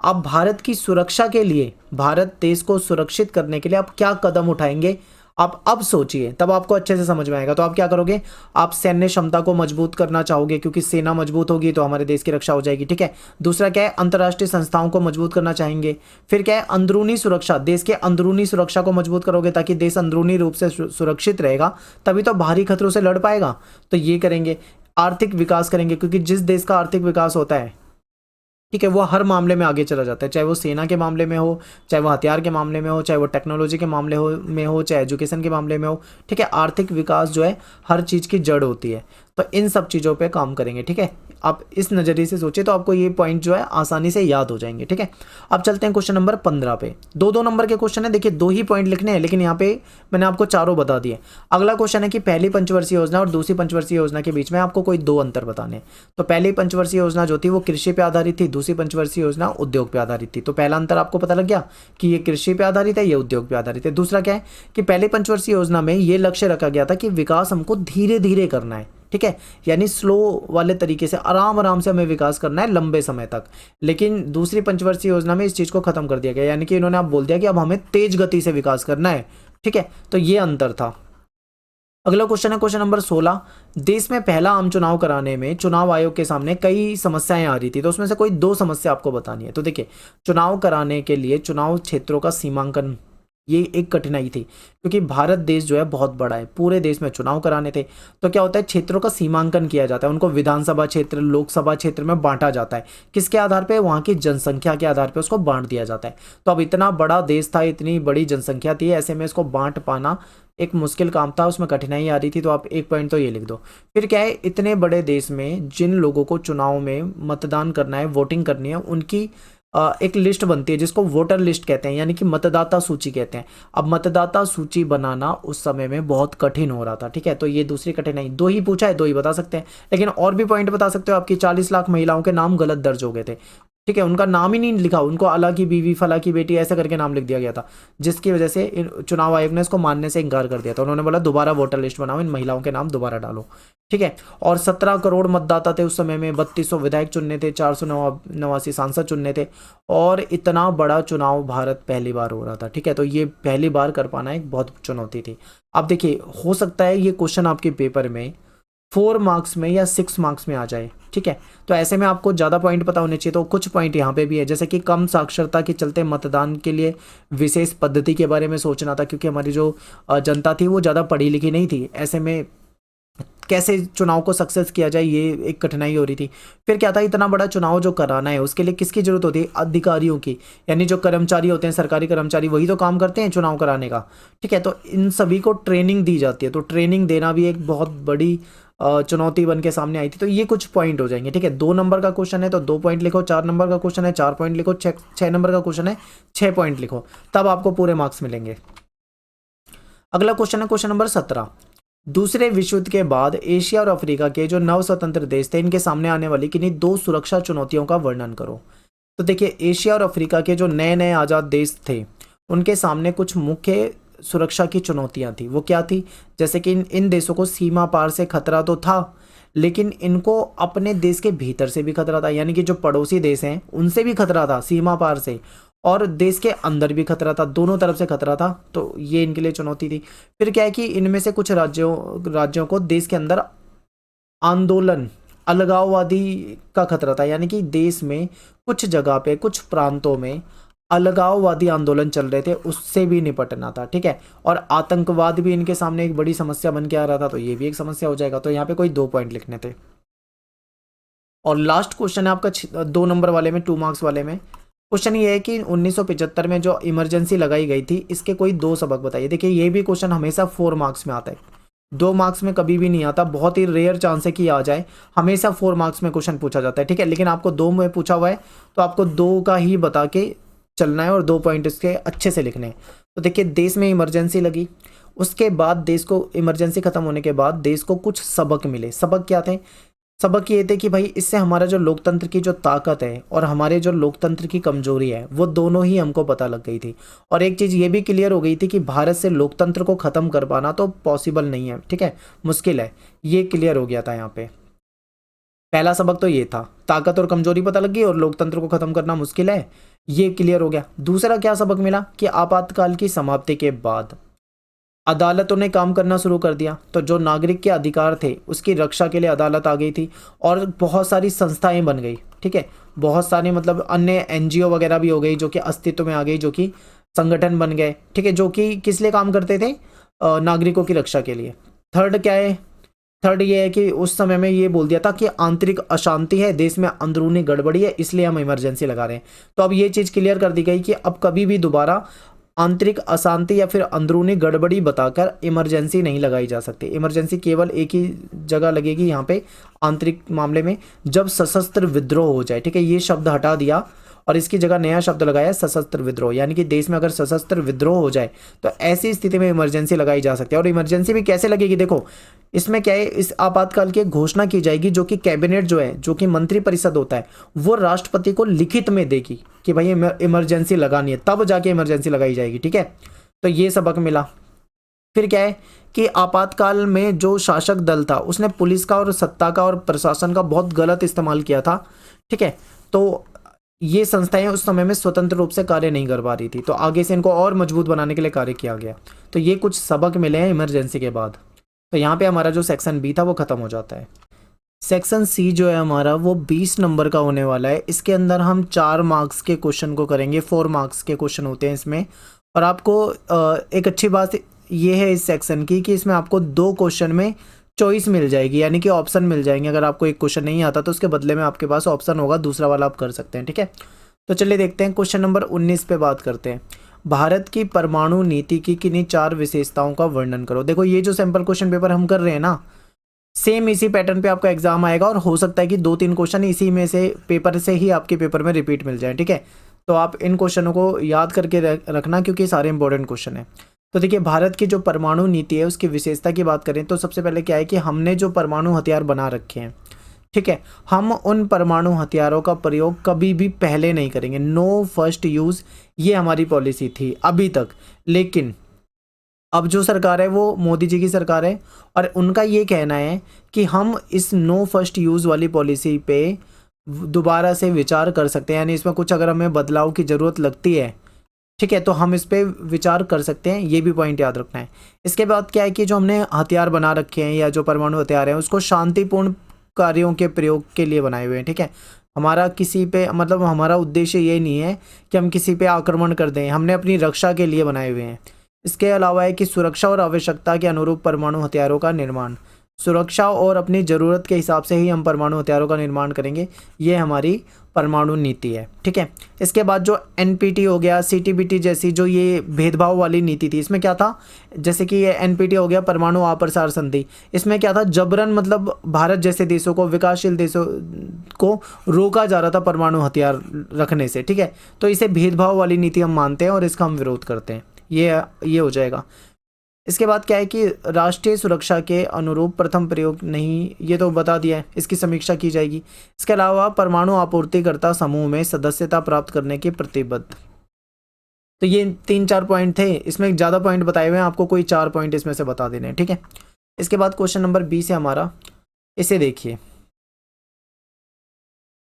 आप भारत की सुरक्षा के लिए, भारत देश को सुरक्षित करने के लिए आप क्या कदम उठाएंगे, आप अब सोचिए, तब आपको अच्छे से समझ में आएगा। तो आप क्या करोगे, आप सैन्य क्षमता को मजबूत करना चाहोगे, क्योंकि सेना मजबूत होगी तो हमारे देश की रक्षा हो जाएगी। ठीक है, दूसरा क्या है, अंतर्राष्ट्रीय संस्थाओं को मजबूत करना चाहेंगे। फिर क्या है, अंदरूनी सुरक्षा, देश के अंदरूनी सुरक्षा को मजबूत करोगे ताकि देश अंदरूनी रूप से सुरक्षित रहेगा, तभी तो बाहरी खतरों से लड़ पाएगा। तो ये करेंगे। आर्थिक विकास करेंगे, क्योंकि जिस देश का आर्थिक विकास होता है, ठीक है, वो हर मामले में आगे चला जाता है, चाहे वो सेना के मामले में हो, चाहे वो हथियार के मामले में हो, चाहे वो टेक्नोलॉजी के मामले हो, चाहे एजुकेशन के मामले में हो। ठीक है, आर्थिक विकास जो है हर चीज़ की जड़ होती है। तो इन सब चीज़ों पे काम करेंगे। ठीक है, आप इस नज़रिए से सोचिए तो आपको ये पॉइंट जो है आसानी से याद हो जाएंगे। ठीक है, अब चलते हैं क्वेश्चन नंबर 15 पे। 2-2 नंबर के क्वेश्चन है। देखिए 2 ही पॉइंट लिखने हैं, लेकिन यहाँ पे मैंने आपको चारों बता दिए। अगला क्वेश्चन है कि पहली पंचवर्षीय योजना और दूसरी पंचवर्षीय योजना के बीच में आपको कोई 2 अंतर बताने हैं। तो पहली पंचवर्षीय योजना जो थी वो कृषि पे आधारित थी, दूसरी पंचवर्षीय योजना उद्योग पे आधारित थी। तो पहला अंतर आपको पता लग गया कि ये कृषि पे आधारित है, ये उद्योग पे आधारित है। दूसरा क्या है कि पहली पंचवर्षीय योजना में ये लक्ष्य रखा गया था कि विकास हमको धीरे धीरे करना है। ठीक है, यानी स्लो वाले तरीके से, आराम आराम से हमें विकास करना है लंबे समय तक। लेकिन दूसरी पंचवर्षीय योजना में इस चीज़ को खत्म कर दिया गया, यानी कि इन्होंने आप बोल दिया कि अब हमें तेज गति से विकास करना है। ठीक है, तो ये अंतर था। अगला क्वेश्चन है क्वेश्चन नंबर 16, देश में पहला आम चुनाव कराने में चुनाव आयोग के सामने कई समस्याएं आ रही थी, तो उसमें से कोई 2 समस्या आपको बतानी है। तो देखिए, चुनाव कराने के लिए चुनाव क्षेत्रों का सीमांकन, ये एक कठिनाई थी, क्योंकि भारत देश जो है बहुत बड़ा है, पूरे देश में चुनाव कराने थे। तो क्या होता है, क्षेत्रों का सीमांकन किया जाता है, उनको विधानसभा क्षेत्र, लोकसभा क्षेत्र में बांटा जाता है। किसके आधार पे, वहाँ की जनसंख्या के आधार पे उसको बांट दिया जाता है। तो अब इतना बड़ा देश था, इतनी बड़ी जनसंख्या थी, ऐसे में इसको बांट पाना एक मुश्किल काम था, उसमें कठिनाई आ रही थी। तो आप एक पॉइंट तो ये लिख दो। फिर क्या है, इतने बड़े देश में जिन लोगों को चुनाव में मतदान करना है, वोटिंग करनी है, उनकी एक लिस्ट बनती है जिसको वोटर लिस्ट कहते हैं, यानी कि मतदाता सूची कहते हैं। अब मतदाता सूची बनाना उस समय में बहुत कठिन हो रहा था। ठीक है, तो ये दूसरी कठिनाई। 2 ही पूछा है, 2 ही बता सकते हैं, लेकिन और भी पॉइंट बता सकते हो। आपकी 40 लाख महिलाओं के नाम गलत दर्ज हो गए थे। ठीक है, उनका नाम ही नहीं लिखा, उनको अला की बीवी, फला की बेटी ऐसा करके नाम लिख दिया गया था, जिसकी वजह से चुनाव आयोग ने इसको मानने से इनकार कर दिया था। उन्होंने बोला दोबारा वोटर लिस्ट बनाओ, इन महिलाओं के नाम दोबारा डालो। ठीक है, और 17 करोड़ मतदाता थे उस समय में, 3200 विधायक चुनने थे, 489 सांसद चुनने थे, और इतना बड़ा चुनाव भारत पहली बार हो रहा था। ठीक है, तो ये पहली बार कर पाना एक बहुत चुनौती थी। अब देखिए, हो सकता है ये क्वेश्चन आपके पेपर में 4 मार्क्स में या 6 मार्क्स में आ जाए, ठीक है। तो ऐसे में आपको ज़्यादा पॉइंट पता होने चाहिए। तो कुछ पॉइंट यहाँ पे भी है, जैसे कि कम साक्षरता के चलते मतदान के लिए विशेष पद्धति के बारे में सोचना था, क्योंकि हमारी जो जनता थी वो ज़्यादा पढ़ी लिखी नहीं थी। ऐसे में कैसे चुनाव को सक्सेस किया जाए, ये एक कठिनाई हो रही थी। फिर क्या था, इतना बड़ा चुनाव जो कराना है उसके लिए किसकी जरूरत होती है, अधिकारियों की, यानी जो कर्मचारी होते हैं, सरकारी कर्मचारी, वही तो काम करते हैं चुनाव कराने का, ठीक है। तो इन सभी को ट्रेनिंग दी जाती है, तो ट्रेनिंग देना भी एक बहुत बड़ी चुनौती बन के सामने आई थी। तो ये कुछ पॉइंट हो जाएंगे, ठीक है। 2 नंबर का क्वेश्चन है तो 2 पॉइंट लिखो, 4 नंबर का क्वेश्चन है 4 पॉइंट लिखो, 6 नंबर का क्वेश्चन है 6 पॉइंट लिखो, तब आपको पूरे मार्क्स मिलेंगे। अगला क्वेश्चन है क्वेश्चन नंबर 17। दूसरे विश्व युद्ध के बाद एशिया और अफ्रीका के जो नव स्वतंत्र देश थे, इनके सामने आने वाली किन्हीं 2 सुरक्षा चुनौतियों का वर्णन करो। तो देखिए, एशिया और अफ्रीका के जो नए नए आज़ाद देश थे, उनके सामने कुछ मुख्य सुरक्षा की चुनौतियां थी। वो क्या थी, जैसे कि इन देशों को सीमा पार से खतरा तो था, लेकिन इनको अपने देश के भीतर से भी खतरा था, यानी कि जो पड़ोसी देश हैं उनसे भी खतरा था सीमा पार से, और देश के अंदर भी खतरा था, दोनों तरफ से खतरा था। तो ये इनके लिए चुनौती थी। फिर क्या है कि इनमें से कुछ राज्यों को देश के अंदर आंदोलन, अलगाववादी का खतरा था, यानी कि देश में कुछ जगह पे, कुछ प्रांतों में अलगाववादी आंदोलन चल रहे थे, उससे भी निपटना था, ठीक है। और आतंकवाद भी इनके सामने एक बड़ी समस्या बन के आ रहा था, तो ये भी एक समस्या हो जाएगा। तो यहाँ पे कोई 2 पॉइंट लिखने थे। और लास्ट क्वेश्चन है आपका 2 नंबर वाले में, 2 मार्क्स वाले में। क्वेश्चन ये है कि 1975 में जो इमरजेंसी लगाई गई थी, इसके कोई 2 सबक बताइए। देखिए, ये भी क्वेश्चन हमेशा 4 मार्क्स में आता है, 2 मार्क्स में कभी भी नहीं आता। बहुत ही रेयर चांस है कि आ जाए, हमेशा 4 मार्क्स में क्वेश्चन पूछा जाता है, ठीक है। लेकिन आपको 2 में पूछा हुआ है, तो आपको 2 का ही बता के चलना है और 2 पॉइंट इसके अच्छे से लिखने हैं। तो देखिए, देश में इमरजेंसी लगी, उसके बाद देश को, इमरजेंसी खत्म होने के बाद देश को कुछ सबक मिले। सबक क्या थे, सबक ये थे कि भाई इससे हमारा जो लोकतंत्र की जो ताकत है और हमारे जो लोकतंत्र की कमजोरी है, वो दोनों ही हमको पता लग गई थी। और एक चीज़ ये भी क्लियर हो गई थी कि भारत से लोकतंत्र को ख़त्म कर पाना तो पॉसिबल नहीं है, ठीक है, मुश्किल है। ये क्लियर हो गया था यहाँ पे। पहला सबक तो ये था, ताकत और कमजोरी पता लग गई और लोकतंत्र को ख़त्म करना मुश्किल है, ये क्लियर हो गया। दूसरा क्या सबक मिला कि आपातकाल की समाप्ति के बाद अदालतों ने काम करना शुरू कर दिया, तो जो नागरिक के अधिकार थे उसकी रक्षा के लिए अदालत आ गई थी, और बहुत सारी संस्थाएं बन गई, ठीक है। बहुत सारी मतलब अन्य एनजीओ वगैरह भी हो गई जो कि अस्तित्व में आ गई, जो कि संगठन बन गए, ठीक है, जो कि किस लिए काम करते थे, नागरिकों की रक्षा के लिए। थर्ड क्या है, थर्ड ये है कि उस समय में ये बोल दिया था कि आंतरिक अशांति है, देश में अंदरूनी गड़बड़ी है, इसलिए हम इमरजेंसी लगा रहे हैं। तो अब ये चीज़ क्लियर कर दी गई कि अब कभी भी दोबारा आंतरिक अशांति या फिर अंदरूनी गड़बड़ी बताकर इमरजेंसी नहीं लगाई जा सकती। इमरजेंसी केवल एक ही जगह लगेगी यहाँ पे, आंतरिक मामले में, जब सशस्त्र विद्रोह हो जाए, ठीक है। ये शब्द हटा दिया और इसकी जगह नया शब्द लगाया सशस्त्र विद्रोह, यानी कि देश में अगर सशस्त्र विद्रोह हो जाए तो ऐसी स्थिति में इमरजेंसी लगाई जा सकती है। और इमरजेंसी भी कैसे लगेगी, देखो इसमें क्या है, इस आपातकाल की घोषणा की जाएगी, जो कि कैबिनेट जो है, जो कि मंत्री परिषद होता है, वो राष्ट्रपति को लिखित में देगी कि भाई इमरजेंसी लगानी है, तब जाके इमरजेंसी लगाई जाएगी, ठीक है। तो ये सबक मिला। फिर क्या है कि आपातकाल में जो शासक दल था उसने पुलिस का और सत्ता का और प्रशासन का बहुत गलत इस्तेमाल किया था, ठीक है। तो ये संस्थाएं उस समय में स्वतंत्र रूप से कार्य नहीं कर पा रही थी, तो आगे से इनको और मजबूत बनाने के लिए कार्य किया गया। तो ये कुछ सबक मिले हैं इमरजेंसी के बाद। तो यहाँ पे हमारा जो सेक्शन बी था वो खत्म हो जाता है। सेक्शन सी जो है हमारा, वो 20 नंबर का होने वाला है। इसके अंदर हम 4 मार्क्स के क्वेश्चन को करेंगे, 4 मार्क्स के क्वेश्चन होते हैं इसमें। और आपको एक अच्छी बात ये है इस सेक्शन की कि इसमें आपको 2 क्वेश्चन में चॉइस मिल जाएगी, यानी कि ऑप्शन मिल जाएंगे। अगर आपको एक क्वेश्चन नहीं आता तो उसके बदले में आपके पास ऑप्शन होगा, दूसरा वाला आप कर सकते हैं, ठीक है। तो चलिए देखते हैं, क्वेश्चन नंबर 19 पे बात करते हैं। भारत की परमाणु नीति की किन्हीं 4 विशेषताओं का वर्णन करो। देखो, ये जो सैंपल क्वेश्चन पेपर हम कर रहे हैं ना, सेम इसी पैटर्न पे आपका एग्जाम आएगा, और हो सकता है कि 2-3 क्वेश्चन इसी में से पेपर से ही आपके पेपर में रिपीट मिल जाए, ठीक है। तो आप इन क्वेश्चनों को याद करके रखना, क्योंकि सारे इंपॉर्टेंट क्वेश्चन है। तो देखिए, भारत की जो परमाणु नीति है उसकी विशेषता की बात करें तो सबसे पहले क्या है कि हमने जो परमाणु हथियार बना रखे हैं, ठीक है, हम उन परमाणु हथियारों का प्रयोग कभी भी पहले नहीं करेंगे। नो फर्स्ट यूज़, ये हमारी पॉलिसी थी अभी तक। लेकिन अब जो सरकार है वो मोदी जी की सरकार है, और उनका ये कहना है कि हम इस नो फर्स्ट यूज़ वाली पॉलिसी पे दोबारा से विचार कर सकते हैं, यानी इसमें कुछ अगर हमें बदलाव की ज़रूरत लगती है ठीक है, तो हम इस पे विचार कर सकते हैं, ये भी पॉइंट याद रखना है। इसके बाद क्या है कि जो हमने हथियार बना रखे हैं या जो परमाणु हथियार हैं उसको शांतिपूर्ण कार्यों के प्रयोग के लिए बनाए हुए हैं। ठीक है, हमारा किसी पे मतलब हमारा उद्देश्य ये नहीं है कि हम किसी पे आक्रमण कर दें, हमने अपनी रक्षा के लिए बनाए हुए हैं। इसके अलावा है कि सुरक्षा और आवश्यकता के अनुरूप परमाणु हथियारों का निर्माण, सुरक्षा और अपनी ज़रूरत के हिसाब से ही हम परमाणु हथियारों का निर्माण करेंगे, ये हमारी परमाणु नीति है। ठीक है, इसके बाद जो एनपीटी हो गया, सीटीबीटी जैसी जो ये भेदभाव वाली नीति थी, इसमें क्या था, जैसे कि ये एनपीटी हो गया परमाणु अप्रसार संधि, इसमें क्या था, जबरन मतलब भारत जैसे देशों को, विकासशील देशों को रोका जा रहा था परमाणु हथियार रखने से। ठीक है, तो इसे भेदभाव वाली नीति हम मानते हैं और इसका हम विरोध करते हैं, ये हो जाएगा। इसके बाद क्या है कि राष्ट्रीय सुरक्षा के अनुरूप प्रथम प्रयोग नहीं, ये तो बता दिया है, इसकी समीक्षा की जाएगी। इसके अलावा परमाणु आपूर्तिकर्ता समूह में सदस्यता प्राप्त करने के प्रतिबद्ध। तो ये 3-4 पॉइंट थे, इसमें ज़्यादा पॉइंट बताए हुए हैं, आपको कोई 4 पॉइंट इसमें से बता देने हैं। ठीक है, इसके बाद क्वेश्चन नंबर 20 है हमारा, इसे देखिए।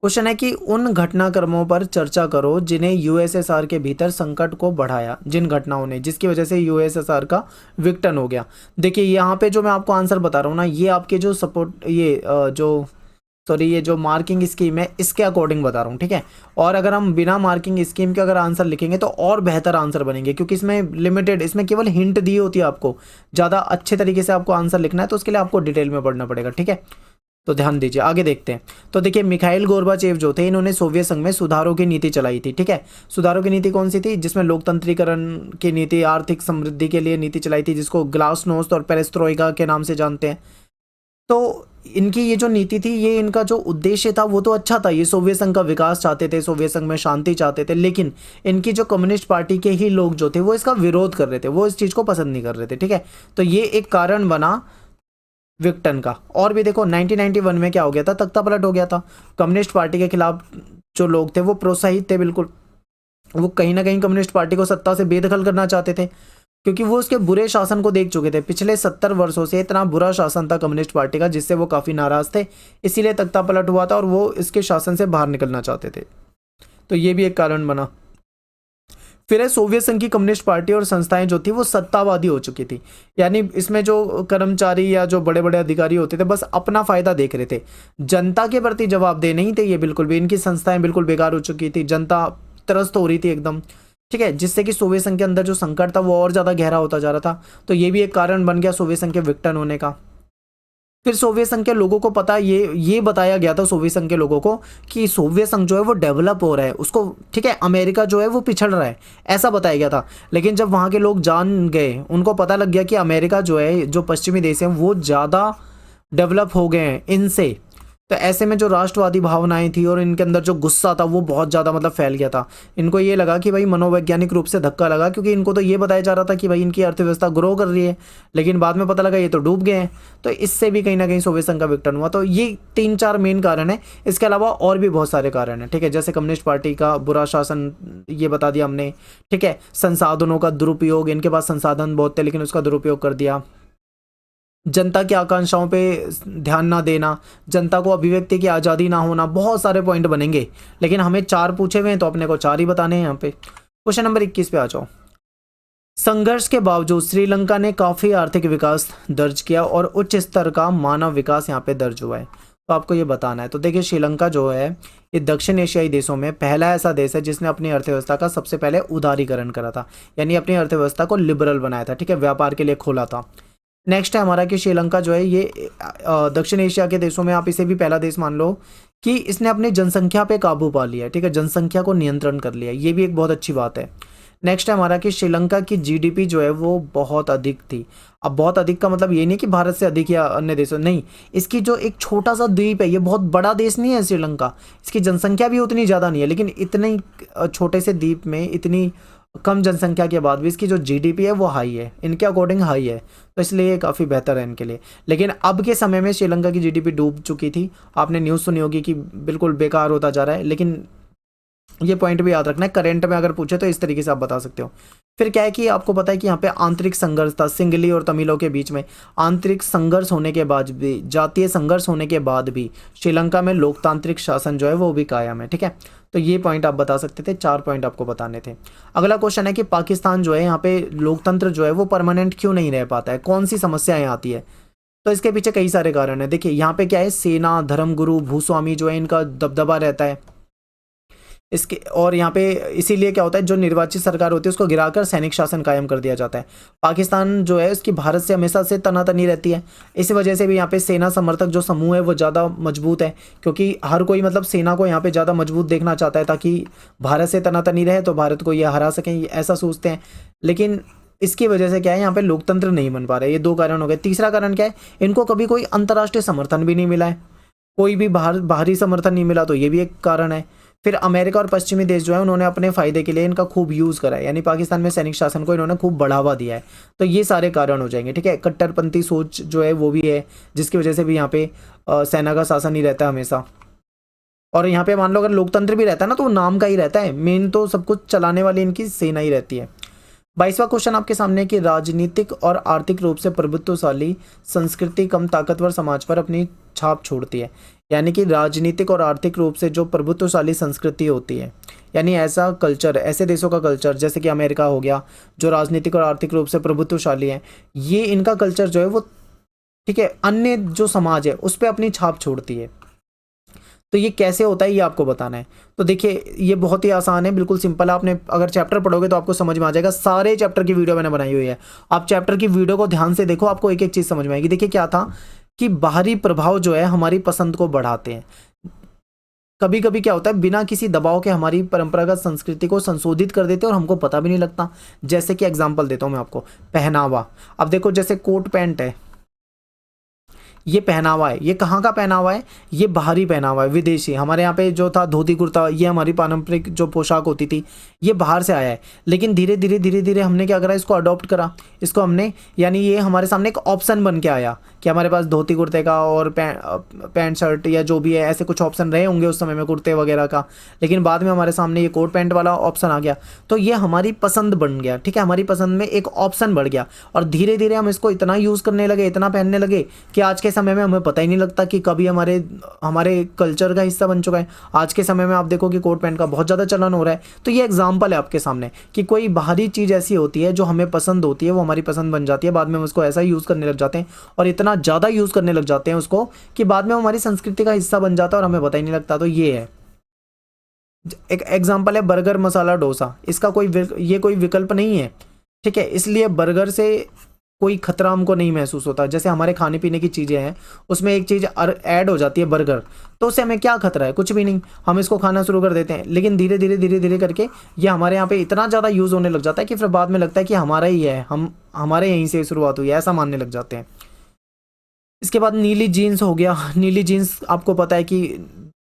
क्वेश्चन है कि उन घटनाक्रमों पर चर्चा करो जिन्हें यूएसएसआर के भीतर संकट को बढ़ाया, जिन घटनाओं ने जिसकी वजह से यूएसएसआर का विघटन हो गया। देखिए यहाँ पे जो मैं आपको आंसर बता रहा हूँ ना, ये आपके जो सपोर्ट ये जो मार्किंग स्कीम है इसके अकॉर्डिंग बता रहा हूँ। ठीक है, और अगर हम बिना मार्किंग स्कीम के अगर आंसर लिखेंगे तो और बेहतर आंसर बनेंगे, क्योंकि इसमें लिमिटेड, इसमें केवल हिंट दी होती है। आपको ज़्यादा अच्छे तरीके से आपको आंसर लिखना है तो उसके लिए आपको डिटेल में पढ़ना पड़ेगा। ठीक है, तो ध्यान दीजिए, आगे देखते हैं। तो देखिए मिखाइल गोर्बाचेव जो थे, इन्होंने सोवियत संघ में सुधारों की नीति चलाई थी। ठीक है, सुधारों की नीति कौन सी थी, जिसमें लोकतंत्रीकरण की नीति, आर्थिक समृद्धि के लिए नीति चलाई थी, जिसको ग्लासनोस्ट और पेरेस्ट्रोइका के नाम से जानते हैं। तो इनकी ये जो नीति थी, ये इनका जो उद्देश्य था वो तो अच्छा था, ये सोवियत संघ का विकास चाहते थे, सोवियत संघ में शांति चाहते थे, लेकिन इनकी जो कम्युनिस्ट पार्टी के ही लोग जो थे वो इसका विरोध कर रहे थे, वो इस चीज़ को पसंद नहीं कर रहे थे। ठीक है, तो ये एक कारण बना विघटन का। और भी देखो 1991 में क्या हो गया था, तख्ता पलट हो गया था। कम्युनिस्ट पार्टी के खिलाफ जो लोग थे वो प्रोत्साहित थे, बिल्कुल वो कहीं ना कहीं कम्युनिस्ट पार्टी को सत्ता से बेदखल करना चाहते थे, क्योंकि वो उसके बुरे शासन को देख चुके थे। पिछले 70 वर्षों से इतना बुरा शासन था कम्युनिस्ट पार्टी का, जिससे वो काफ़ी नाराज़ थे, इसीलिए तख्ता पलट हुआ था और वो इसके शासन से बाहर निकलना चाहते थे। तो ये भी एक कारण बना। फिर है सोवियत संघ की कम्युनिस्ट पार्टी और संस्थाएं जो थी वो सत्तावादी हो चुकी थी, यानी इसमें जो कर्मचारी या जो बड़े बड़े अधिकारी होते थे बस अपना फायदा देख रहे थे, जनता के प्रति जवाबदेह नहीं थे ये बिल्कुल भी। इनकी संस्थाएं बिल्कुल बेकार हो चुकी थी, जनता त्रस्त हो रही थी एकदम। ठीक है, जिससे कि सोवियत संघ के अंदर जो संकट था वो और ज़्यादा गहरा होता जा रहा था। तो ये भी एक कारण बन गया सोवियत संघ के विघटन होने का। फिर सोवियत संघ के लोगों को पता, ये बताया गया था सोवियत संघ के लोगों को कि सोवियत संघ जो है वो डेवलप हो रहा है उसको, ठीक है, अमेरिका जो है वो पिछड़ रहा है, ऐसा बताया गया था। लेकिन जब वहाँ के लोग जान गए, उनको पता लग गया कि अमेरिका जो है, जो पश्चिमी देश हैं वो ज़्यादा डेवलप हो गए हैं इनसे, तो ऐसे में जो राष्ट्रवादी भावनाएं थी और इनके अंदर जो गुस्सा था वो बहुत ज़्यादा मतलब फैल गया था। इनको ये लगा कि भाई मनोवैज्ञानिक रूप से धक्का लगा, क्योंकि इनको तो ये बताया जा रहा था कि भाई इनकी अर्थव्यवस्था ग्रो कर रही है, लेकिन बाद में पता लगा ये तो डूब गए हैं। तो इससे भी कहीं ना कहीं सोवियत संघ का विघटन हुआ। तो ये 3-4 मेन कारण है, इसके अलावा और भी बहुत सारे कारण हैं। ठीक है, जैसे कम्युनिस्ट पार्टी का बुरा शासन, ये बता दिया हमने। ठीक है, संसाधनों का दुरुपयोग, इनके पास संसाधन बहुत थे लेकिन उसका दुरुपयोग कर दिया। जनता की आकांक्षाओं पे ध्यान ना देना, जनता को अभिव्यक्ति की आज़ादी ना होना, बहुत सारे पॉइंट बनेंगे, लेकिन हमें 4 पूछे हुए हैं तो अपने को 4 ही बताने हैं यहाँ पे। क्वेश्चन नंबर 21 पे आ जाओ। संघर्ष के बावजूद श्रीलंका ने काफ़ी आर्थिक विकास दर्ज किया और उच्च स्तर का मानव विकास यहाँ पे दर्ज हुआ है, तो आपको ये बताना है। तो देखिए श्रीलंका जो है ये दक्षिण एशियाई देशों में पहला ऐसा देश है जिसने अपनी अर्थव्यवस्था का सबसे पहले उदारीकरण करा था, यानी अपनी अर्थव्यवस्था को लिबरल बनाया था। ठीक है, व्यापार के लिए खोला था। नेक्स्ट है हमारा कि श्रीलंका जो है ये दक्षिण एशिया के देशों में आप इसे भी पहला देश मान लो कि इसने अपनी जनसंख्या पे काबू पा लिया है। ठीक है, जनसंख्या को नियंत्रण कर लिया, ये भी एक बहुत अच्छी बात है। नेक्स्ट है हमारा कि श्रीलंका की जीडीपी जो है वो बहुत अधिक थी। अब बहुत अधिक का मतलब ये नहीं कि भारत से अधिक या अन्य देशों, नहीं, इसकी जो एक छोटा सा द्वीप है, ये बहुत बड़ा देश नहीं है श्रीलंका, इसकी जनसंख्या भी उतनी ज़्यादा नहीं है, लेकिन इतने छोटे से द्वीप में इतनी कम जनसंख्या के बाद भी इसकी जो जीडीपी है वो हाई है, इनके अकॉर्डिंग हाई है, तो इसलिए ये काफ़ी बेहतर है इनके लिए। लेकिन अब के समय में श्रीलंका की जीडीपी डूब चुकी थी, आपने न्यूज़ सुनी होगी कि बिल्कुल बेकार होता जा रहा है, लेकिन ये पॉइंट भी याद रखना है, करंट में अगर पूछे तो इस तरीके से आप बता सकते हो। फिर क्या है कि आपको पता है कि यहाँ पे आंतरिक संघर्ष था सिंगली और तमिलों के बीच में। आंतरिक संघर्ष होने के बाद भी, जातीय संघर्ष होने के बाद भी श्रीलंका में लोकतांत्रिक शासन जो है वो भी कायम है, ठीक है। तो ये पॉइंट आप बता सकते थे, 4 पॉइंट आपको बताने थे। अगला क्वेश्चन है कि पाकिस्तान जो है यहाँ पे लोकतंत्र जो है वो परमानेंट क्यों नहीं रह पाता है, कौन सी समस्याएं आती है। तो इसके पीछे कई सारे कारण है। देखिए यहाँ पे क्या है, सेना, धर्मगुरु, भूस्वामी जो है इनका दबदबा रहता है इसके, और यहाँ पे इसीलिए क्या होता है, जो निर्वाचित सरकार होती है उसको गिराकर सैनिक शासन कायम कर दिया जाता है। पाकिस्तान जो है उसकी भारत से हमेशा से तनातनी रहती है। इस वजह से भी यहाँ पे सेना समर्थक जो समूह है वो ज़्यादा मजबूत है, क्योंकि हर कोई मतलब सेना को यहाँ पे ज़्यादा मजबूत देखना चाहता है ताकि भारत से तनातनी रहे तो भारत को ये हरा सकें, ये ऐसा सोचते हैं। लेकिन इसकी वजह से क्या है, यहाँ पे लोकतंत्र नहीं बन पा रहा है। ये 2 कारण हो गए। तीसरा कारण क्या है, इनको कभी कोई अंतर्राष्ट्रीय समर्थन भी नहीं मिला है, कोई भी बाहरी समर्थन नहीं मिला, तो ये भी एक कारण है। फिर अमेरिका और पश्चिमी देश जो है उन्होंने अपने फायदे के लिए इनका खूब यूज़ करा है, यानी पाकिस्तान में सैनिक शासन को इन्होंने खूब बढ़ावा दिया है। तो ये सारे कारण हो जाएंगे, ठीक है। कट्टरपंथी सोच जो है वो भी है, जिसकी वजह से भी यहाँ पे सेना का शासन ही रहता है हमेशा। और यहाँ पे मान लो अगर लोकतंत्र भी रहता है ना, तो वो नाम का ही रहता है, मेन तो सब कुछ चलाने वाली इनकी सेना ही रहती है। 22वां क्वेश्चन आपके सामने है कि राजनीतिक और आर्थिक रूप से प्रभुत्वशाली संस्कृति कम ताकतवर समाज पर अपनी छाप छोड़ती है। यानी कि राजनीतिक और आर्थिक रूप से जो प्रभुत्वशाली संस्कृति होती है, यानी ऐसा कल्चर, ऐसे देशों का कल्चर जैसे कि अमेरिका हो गया, जो राजनीतिक और आर्थिक रूप से प्रभुत्वशाली है, ये इनका कल्चर जो है वो, ठीक है, अन्य जो समाज है उस पर अपनी छाप छोड़ती है। तो ये कैसे होता है ये आपको बताना है। तो देखिए ये बहुत ही आसान है, बिल्कुल सिंपल है। आपने अगर चैप्टर पढ़ोगे तो आपको समझ में आ जाएगा। सारे चैप्टर की वीडियो मैंने बनाई हुई है, आप चैप्टर की वीडियो को ध्यान से देखो, आपको एक एक चीज़ समझ में आएगी। देखिए क्या था कि बाहरी प्रभाव जो है हमारी पसंद को बढ़ाते हैं। कभी कभी क्या होता है, बिना किसी दबाव के हमारी परंपरागत संस्कृति को संशोधित कर देते हैं और हमको पता भी नहीं लगता। जैसे कि एग्जाम्पल देता हूँ मैं आपको, पहनावा। अब देखो जैसे कोट पैंट है, ये पहनावा है, ये कहाँ का पहनावा है, ये बाहरी पहनावा है, विदेशी। हमारे यहाँ पे जो था धोती कुर्ता, ये हमारी पारंपरिक जो पोशाक होती थी, ये बाहर से आया है। लेकिन धीरे धीरे हमने क्या करा, इसको अडॉप्ट करा, इसको हमने, यानी ये हमारे सामने एक ऑप्शन बन के आया कि हमारे पास धोती कुर्ते का और पैंट शर्ट या जो भी है, ऐसे कुछ ऑप्शन रहे होंगे उस समय में कुर्ते वगैरह का, लेकिन बाद में हमारे सामने ये कोट पैंट वाला ऑप्शन आ गया। तो ये हमारी पसंद बन गया, ठीक है, हमारी पसंद में एक ऑप्शन बढ़ गया, और धीरे धीरे हम इसको इतना यूज़ करने लगे, इतना पहनने लगे कि आज के समय में हमें पता ही नहीं लगता कि कभी हमारे कल्चर का हिस्सा बन चुका है। आज के समय में आप देखो कि कोट पैंट का बहुत ज़्यादा चलन हो रहा है। तो ये एग्जाम्पल है आपके सामने कि कोई बाहरी चीज़ ऐसी होती है जो हमें पसंद होती है, वो हमारी पसंद बन जाती है, बाद में हम उसको ऐसा यूज़ करने लग जाते हैं और इतना ज़्यादा यूज़ करने लग जाते हैं उसको कि बाद में हमारी संस्कृति का हिस्सा बन जाता है और हमें पता ही नहीं लगता। तो ये है एक एग्जाम्पल है बर्गर, मसाला डोसा, इसका ये कोई विकल्प नहीं है, ठीक है। इसलिए बर्गर से कोई खतरा हमको नहीं महसूस होता। जैसे हमारे खाने पीने की चीज़ें हैं, उसमें एक चीज़ ऐड हो जाती है बर्गर, तो उससे हमें क्या खतरा है, कुछ भी नहीं, हम इसको खाना शुरू कर देते हैं। लेकिन धीरे धीरे करके ये हमारे यहाँ पे इतना ज़्यादा यूज़ होने लग जाता है कि फिर बाद में लगता है कि हमारा ही है, हमारे यहीं से शुरुआत हुई है, ऐसा मानने लग जाते हैं। इसके बाद नीली जीन्स हो गया। नीली जीन्स आपको पता है कि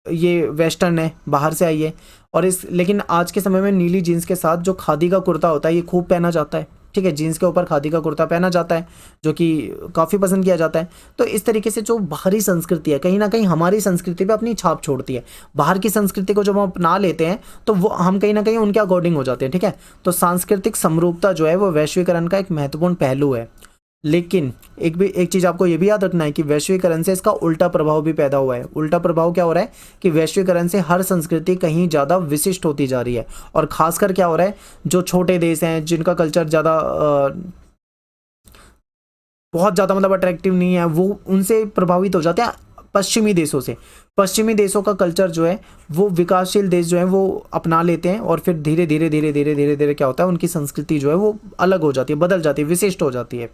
ये वेस्टर्न है, बाहर से आई है, और लेकिन आज के समय में नीली जीन्स के साथ जो खादी का कुर्ता होता है ये खूब पहना जाता है, ठीक है। जीन्स के ऊपर खादी का कुर्ता पहना जाता है जो कि काफ़ी पसंद किया जाता है। तो इस तरीके से जो बाहरी संस्कृति है कहीं ना कहीं हमारी संस्कृति पे अपनी छाप छोड़ती है। बाहर की संस्कृति को जब हम अपना लेते हैं तो वो हम कहीं ना कहीं उनके अकॉर्डिंग हो जाते हैं, ठीक है। तो सांस्कृतिक समरूपता जो है वो वैश्वीकरण का एक महत्वपूर्ण पहलू है। लेकिन एक चीज़ आपको ये भी याद रखना है कि वैश्वीकरण से इसका उल्टा प्रभाव भी पैदा हुआ है। उल्टा प्रभाव क्या हो रहा है कि वैश्वीकरण से हर संस्कृति कहीं ज़्यादा विशिष्ट होती जा रही है, और खासकर क्या हो रहा है, जो छोटे देश हैं जिनका कल्चर ज़्यादा बहुत ज़्यादा मतलब अट्रैक्टिव नहीं है, वो उनसे प्रभावित हो जाते हैं पश्चिमी देशों से। पश्चिमी देशों का कल्चर जो है वो विकासशील देश जो है वो अपना लेते हैं, और फिर धीरे धीरे क्या होता है, उनकी संस्कृति जो है वो अलग हो जाती है, बदल जाती है, विशिष्ट हो जाती है।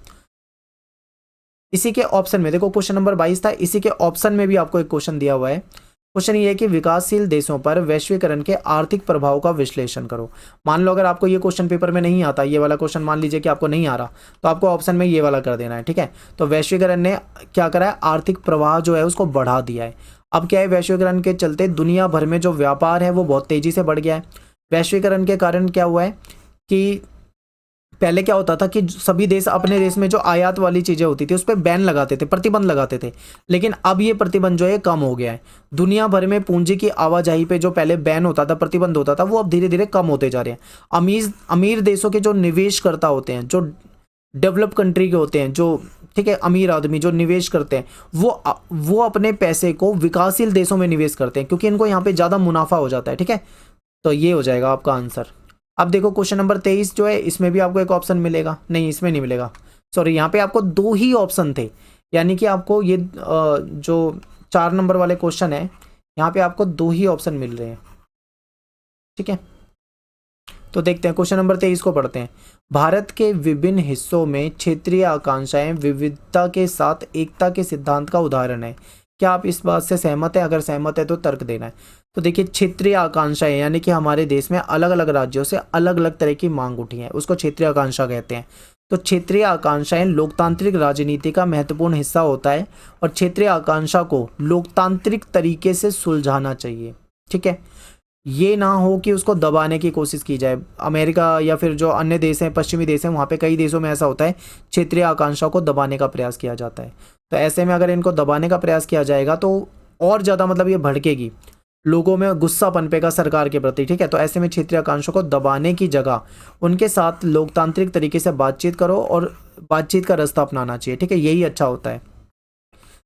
इसी के ऑप्शन में देखो क्वेश्चन नंबर 22 था, इसी के ऑप्शन में भी आपको एक क्वेश्चन दिया हुआ है। क्वेश्चन ये है कि विकासशील देशों पर वैश्वीकरण के आर्थिक प्रभाव का विश्लेषण करो। मान लो अगर आपको ये क्वेश्चन पेपर में नहीं आता, ये वाला क्वेश्चन मान लीजिए कि आपको नहीं आ रहा, तो आपको ऑप्शन में ये वाला कर देना है, ठीक है। तो वैश्वीकरण ने क्या करा है, आर्थिक प्रवाह जो है उसको बढ़ा दिया है। अब क्या है, वैश्वीकरण के चलते दुनिया भर में जो व्यापार है वो बहुत तेजी से बढ़ गया है। वैश्वीकरण के कारण क्या हुआ है कि पहले क्या होता था कि सभी देश अपने देश में जो आयात वाली चीज़ें होती थी उस पर बैन लगाते थे, प्रतिबंध लगाते थे, लेकिन अब ये प्रतिबंध जो है कम हो गया है। दुनिया भर में पूंजी की आवाजाही पे जो पहले बैन होता था, प्रतिबंध होता था, वो अब धीरे धीरे कम होते जा रहे हैं। अमीर अमीर देशों के जो निवेशकर्ता होते हैं, जो डेवलप कंट्री के होते हैं, जो ठीक है अमीर आदमी जो निवेश करते हैं, वो अपने पैसे को विकासशील देशों में निवेश करते हैं, क्योंकि इनको यहाँ पे ज़्यादा मुनाफा हो जाता है। ठीक है, तो ये हो जाएगा आपका आंसर। अब देखो क्वेश्चन नंबर 23 जो है, इसमें भी आपको एक ऑप्शन मिलेगा, नहीं इसमें नहीं मिलेगा, सॉरी, यहाँ पे आपको 2 ही ऑप्शन थे, यानी कि आपको ये जो 4 नंबर वाले क्वेश्चन है, यहाँ पे आपको 2 ही ऑप्शन मिल रहे हैं। ठीक है, तो देखते हैं क्वेश्चन नंबर 23 को पढ़ते हैं। भारत के विभिन्न हिस्सों में क्षेत्रीय आकांक्षाएं विविधता के साथ एकता के सिद्धांत का उदाहरण है। क्या आप इस बात से सहमत है? अगर सहमत है तो तर्क देना है। तो देखिए, क्षेत्रीय आकांक्षाएं यानी कि हमारे देश में अलग अलग राज्यों से अलग अलग तरह की मांग उठी है, उसको क्षेत्रीय आकांक्षा कहते हैं। तो क्षेत्रीय आकांक्षाएं लोकतांत्रिक राजनीति का महत्वपूर्ण हिस्सा होता है और क्षेत्रीय आकांक्षा को लोकतांत्रिक तरीके से सुलझाना चाहिए। ठीक है, ये ना हो कि उसको दबाने की कोशिश की जाए। अमेरिका या फिर जो अन्य देश हैं, पश्चिमी देश हैं, वहाँ पे कई देशों में ऐसा होता है, क्षेत्रीय आकांक्षा को दबाने का प्रयास किया जाता है। तो ऐसे में अगर इनको दबाने का प्रयास किया जाएगा तो और ज़्यादा मतलब ये भड़केगी, लोगों में गुस्सा पनपेगा सरकार के प्रति। ठीक है, तो ऐसे में क्षेत्रीय आकांक्षा को दबाने की जगह उनके साथ लोकतांत्रिक तरीके से बातचीत करो और बातचीत का रास्ता अपनाना चाहिए। ठीक है, यही अच्छा होता है।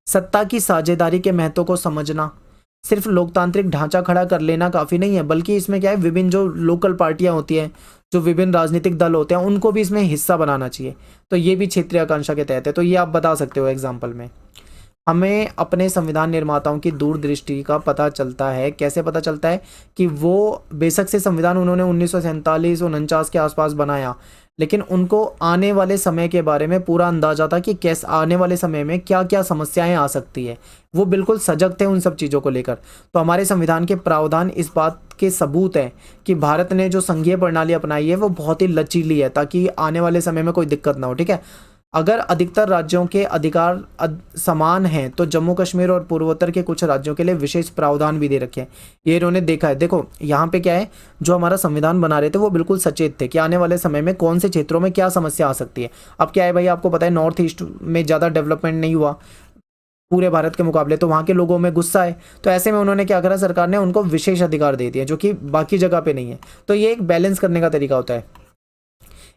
सत्ता की साझेदारी के महत्व को समझना, सिर्फ लोकतांत्रिक ढांचा खड़ा कर लेना काफ़ी नहीं है, बल्कि इसमें क्या है, विभिन्न जो लोकल पार्टियां होती हैं, जो विभिन्न राजनीतिक दल होते हैं, उनको भी इसमें हिस्सा बनाना चाहिए। तो ये भी क्षेत्रीय आकांक्षा के तहत है। तो ये आप बता सकते हो एग्जाम्पल में। हमें अपने संविधान निर्माताओं की दूरदृष्टि का पता चलता है। कैसे पता चलता है? कि वो बेशक से संविधान उन्होंने 1947-49 के आसपास बनाया, लेकिन उनको आने वाले समय के बारे में पूरा अंदाजा था कि कैसे आने वाले समय में क्या क्या समस्याएं आ सकती है। वो बिल्कुल सजग थे उन सब चीज़ों को लेकर। तो हमारे संविधान के प्रावधान इस बात के सबूत हैं कि भारत ने जो संघीय प्रणाली अपनाई है वो बहुत ही लचीली है, ताकि आने वाले समय में कोई दिक्कत ना हो। ठीक है, अगर अधिकतर राज्यों के अधिकार समान हैं तो जम्मू कश्मीर और पूर्वोत्तर के कुछ राज्यों के लिए विशेष प्रावधान भी दे रखे हैं। ये इन्होंने देखा है। देखो यहाँ पे क्या है, जो हमारा संविधान बना रहे थे वो बिल्कुल सचेत थे कि आने वाले समय में कौन से क्षेत्रों में क्या समस्या आ सकती है। अब क्या है भाई, आपको पता है नॉर्थ ईस्ट में ज़्यादा डेवलपमेंट नहीं हुआ पूरे भारत के मुकाबले, तो वहाँ के लोगों में गुस्सा है। तो ऐसे में उन्होंने क्या करा, सरकार ने उनको विशेष अधिकार दे दिए जो कि बाकी जगह पे नहीं है। तो ये एक बैलेंस करने का तरीका होता है।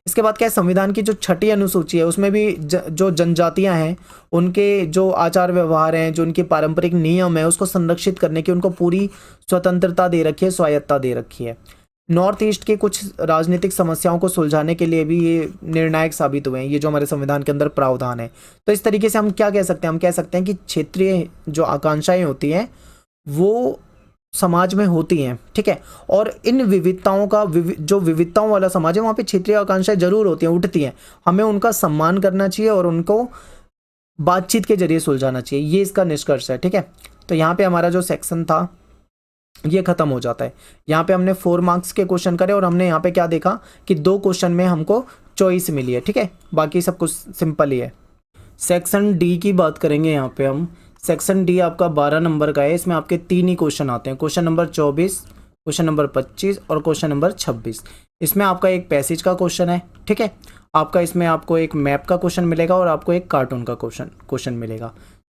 इसके बाद क्या है, संविधान की जो 6ठी अनुसूची है उसमें भी जो जनजातियां हैं उनके जो आचार व्यवहार हैं, जो उनके पारंपरिक नियम है, उसको संरक्षित करने की उनको पूरी स्वतंत्रता दे रखी है, स्वायत्ता दे रखी है। नॉर्थ ईस्ट के कुछ राजनीतिक समस्याओं को सुलझाने के लिए भी ये निर्णायक साबित हुए हैं, ये जो हमारे संविधान के अंदर प्रावधान है। तो इस तरीके से हम क्या कह सकते हैं, हम कह सकते हैं कि क्षेत्रीय जो आकांक्षाएं होती हैं वो समाज में होती हैं। ठीक है, और इन विविधताओं का जो विविधताओं वाला समाज है वहाँ पे क्षेत्रीय आकांक्षाएं जरूर होती हैं, उठती हैं। हमें उनका सम्मान करना चाहिए और उनको बातचीत के जरिए सुलझाना चाहिए, ये इसका निष्कर्ष है। ठीक है, तो यहाँ पे हमारा जो सेक्शन था ये खत्म हो जाता है। यहाँ पे हमने 4 मार्क्स के क्वेश्चन करे और हमने यहाँ पे क्या देखा कि 2 क्वेश्चन में हमको चॉइस मिली है। ठीक है, बाकी सब कुछ सिंपल ही है। सेक्शन डी की बात करेंगे यहाँ पे हम। सेक्शन डी आपका 12 नंबर का है। इसमें आपके 3 ही क्वेश्चन आते हैं, क्वेश्चन नंबर 24, क्वेश्चन नंबर 25 और क्वेश्चन नंबर 26। इसमें आपका एक पैसेज का क्वेश्चन है। ठीक है, आपका इसमें आपको एक मैप का क्वेश्चन मिलेगा और आपको एक कार्टून का क्वेश्चन मिलेगा।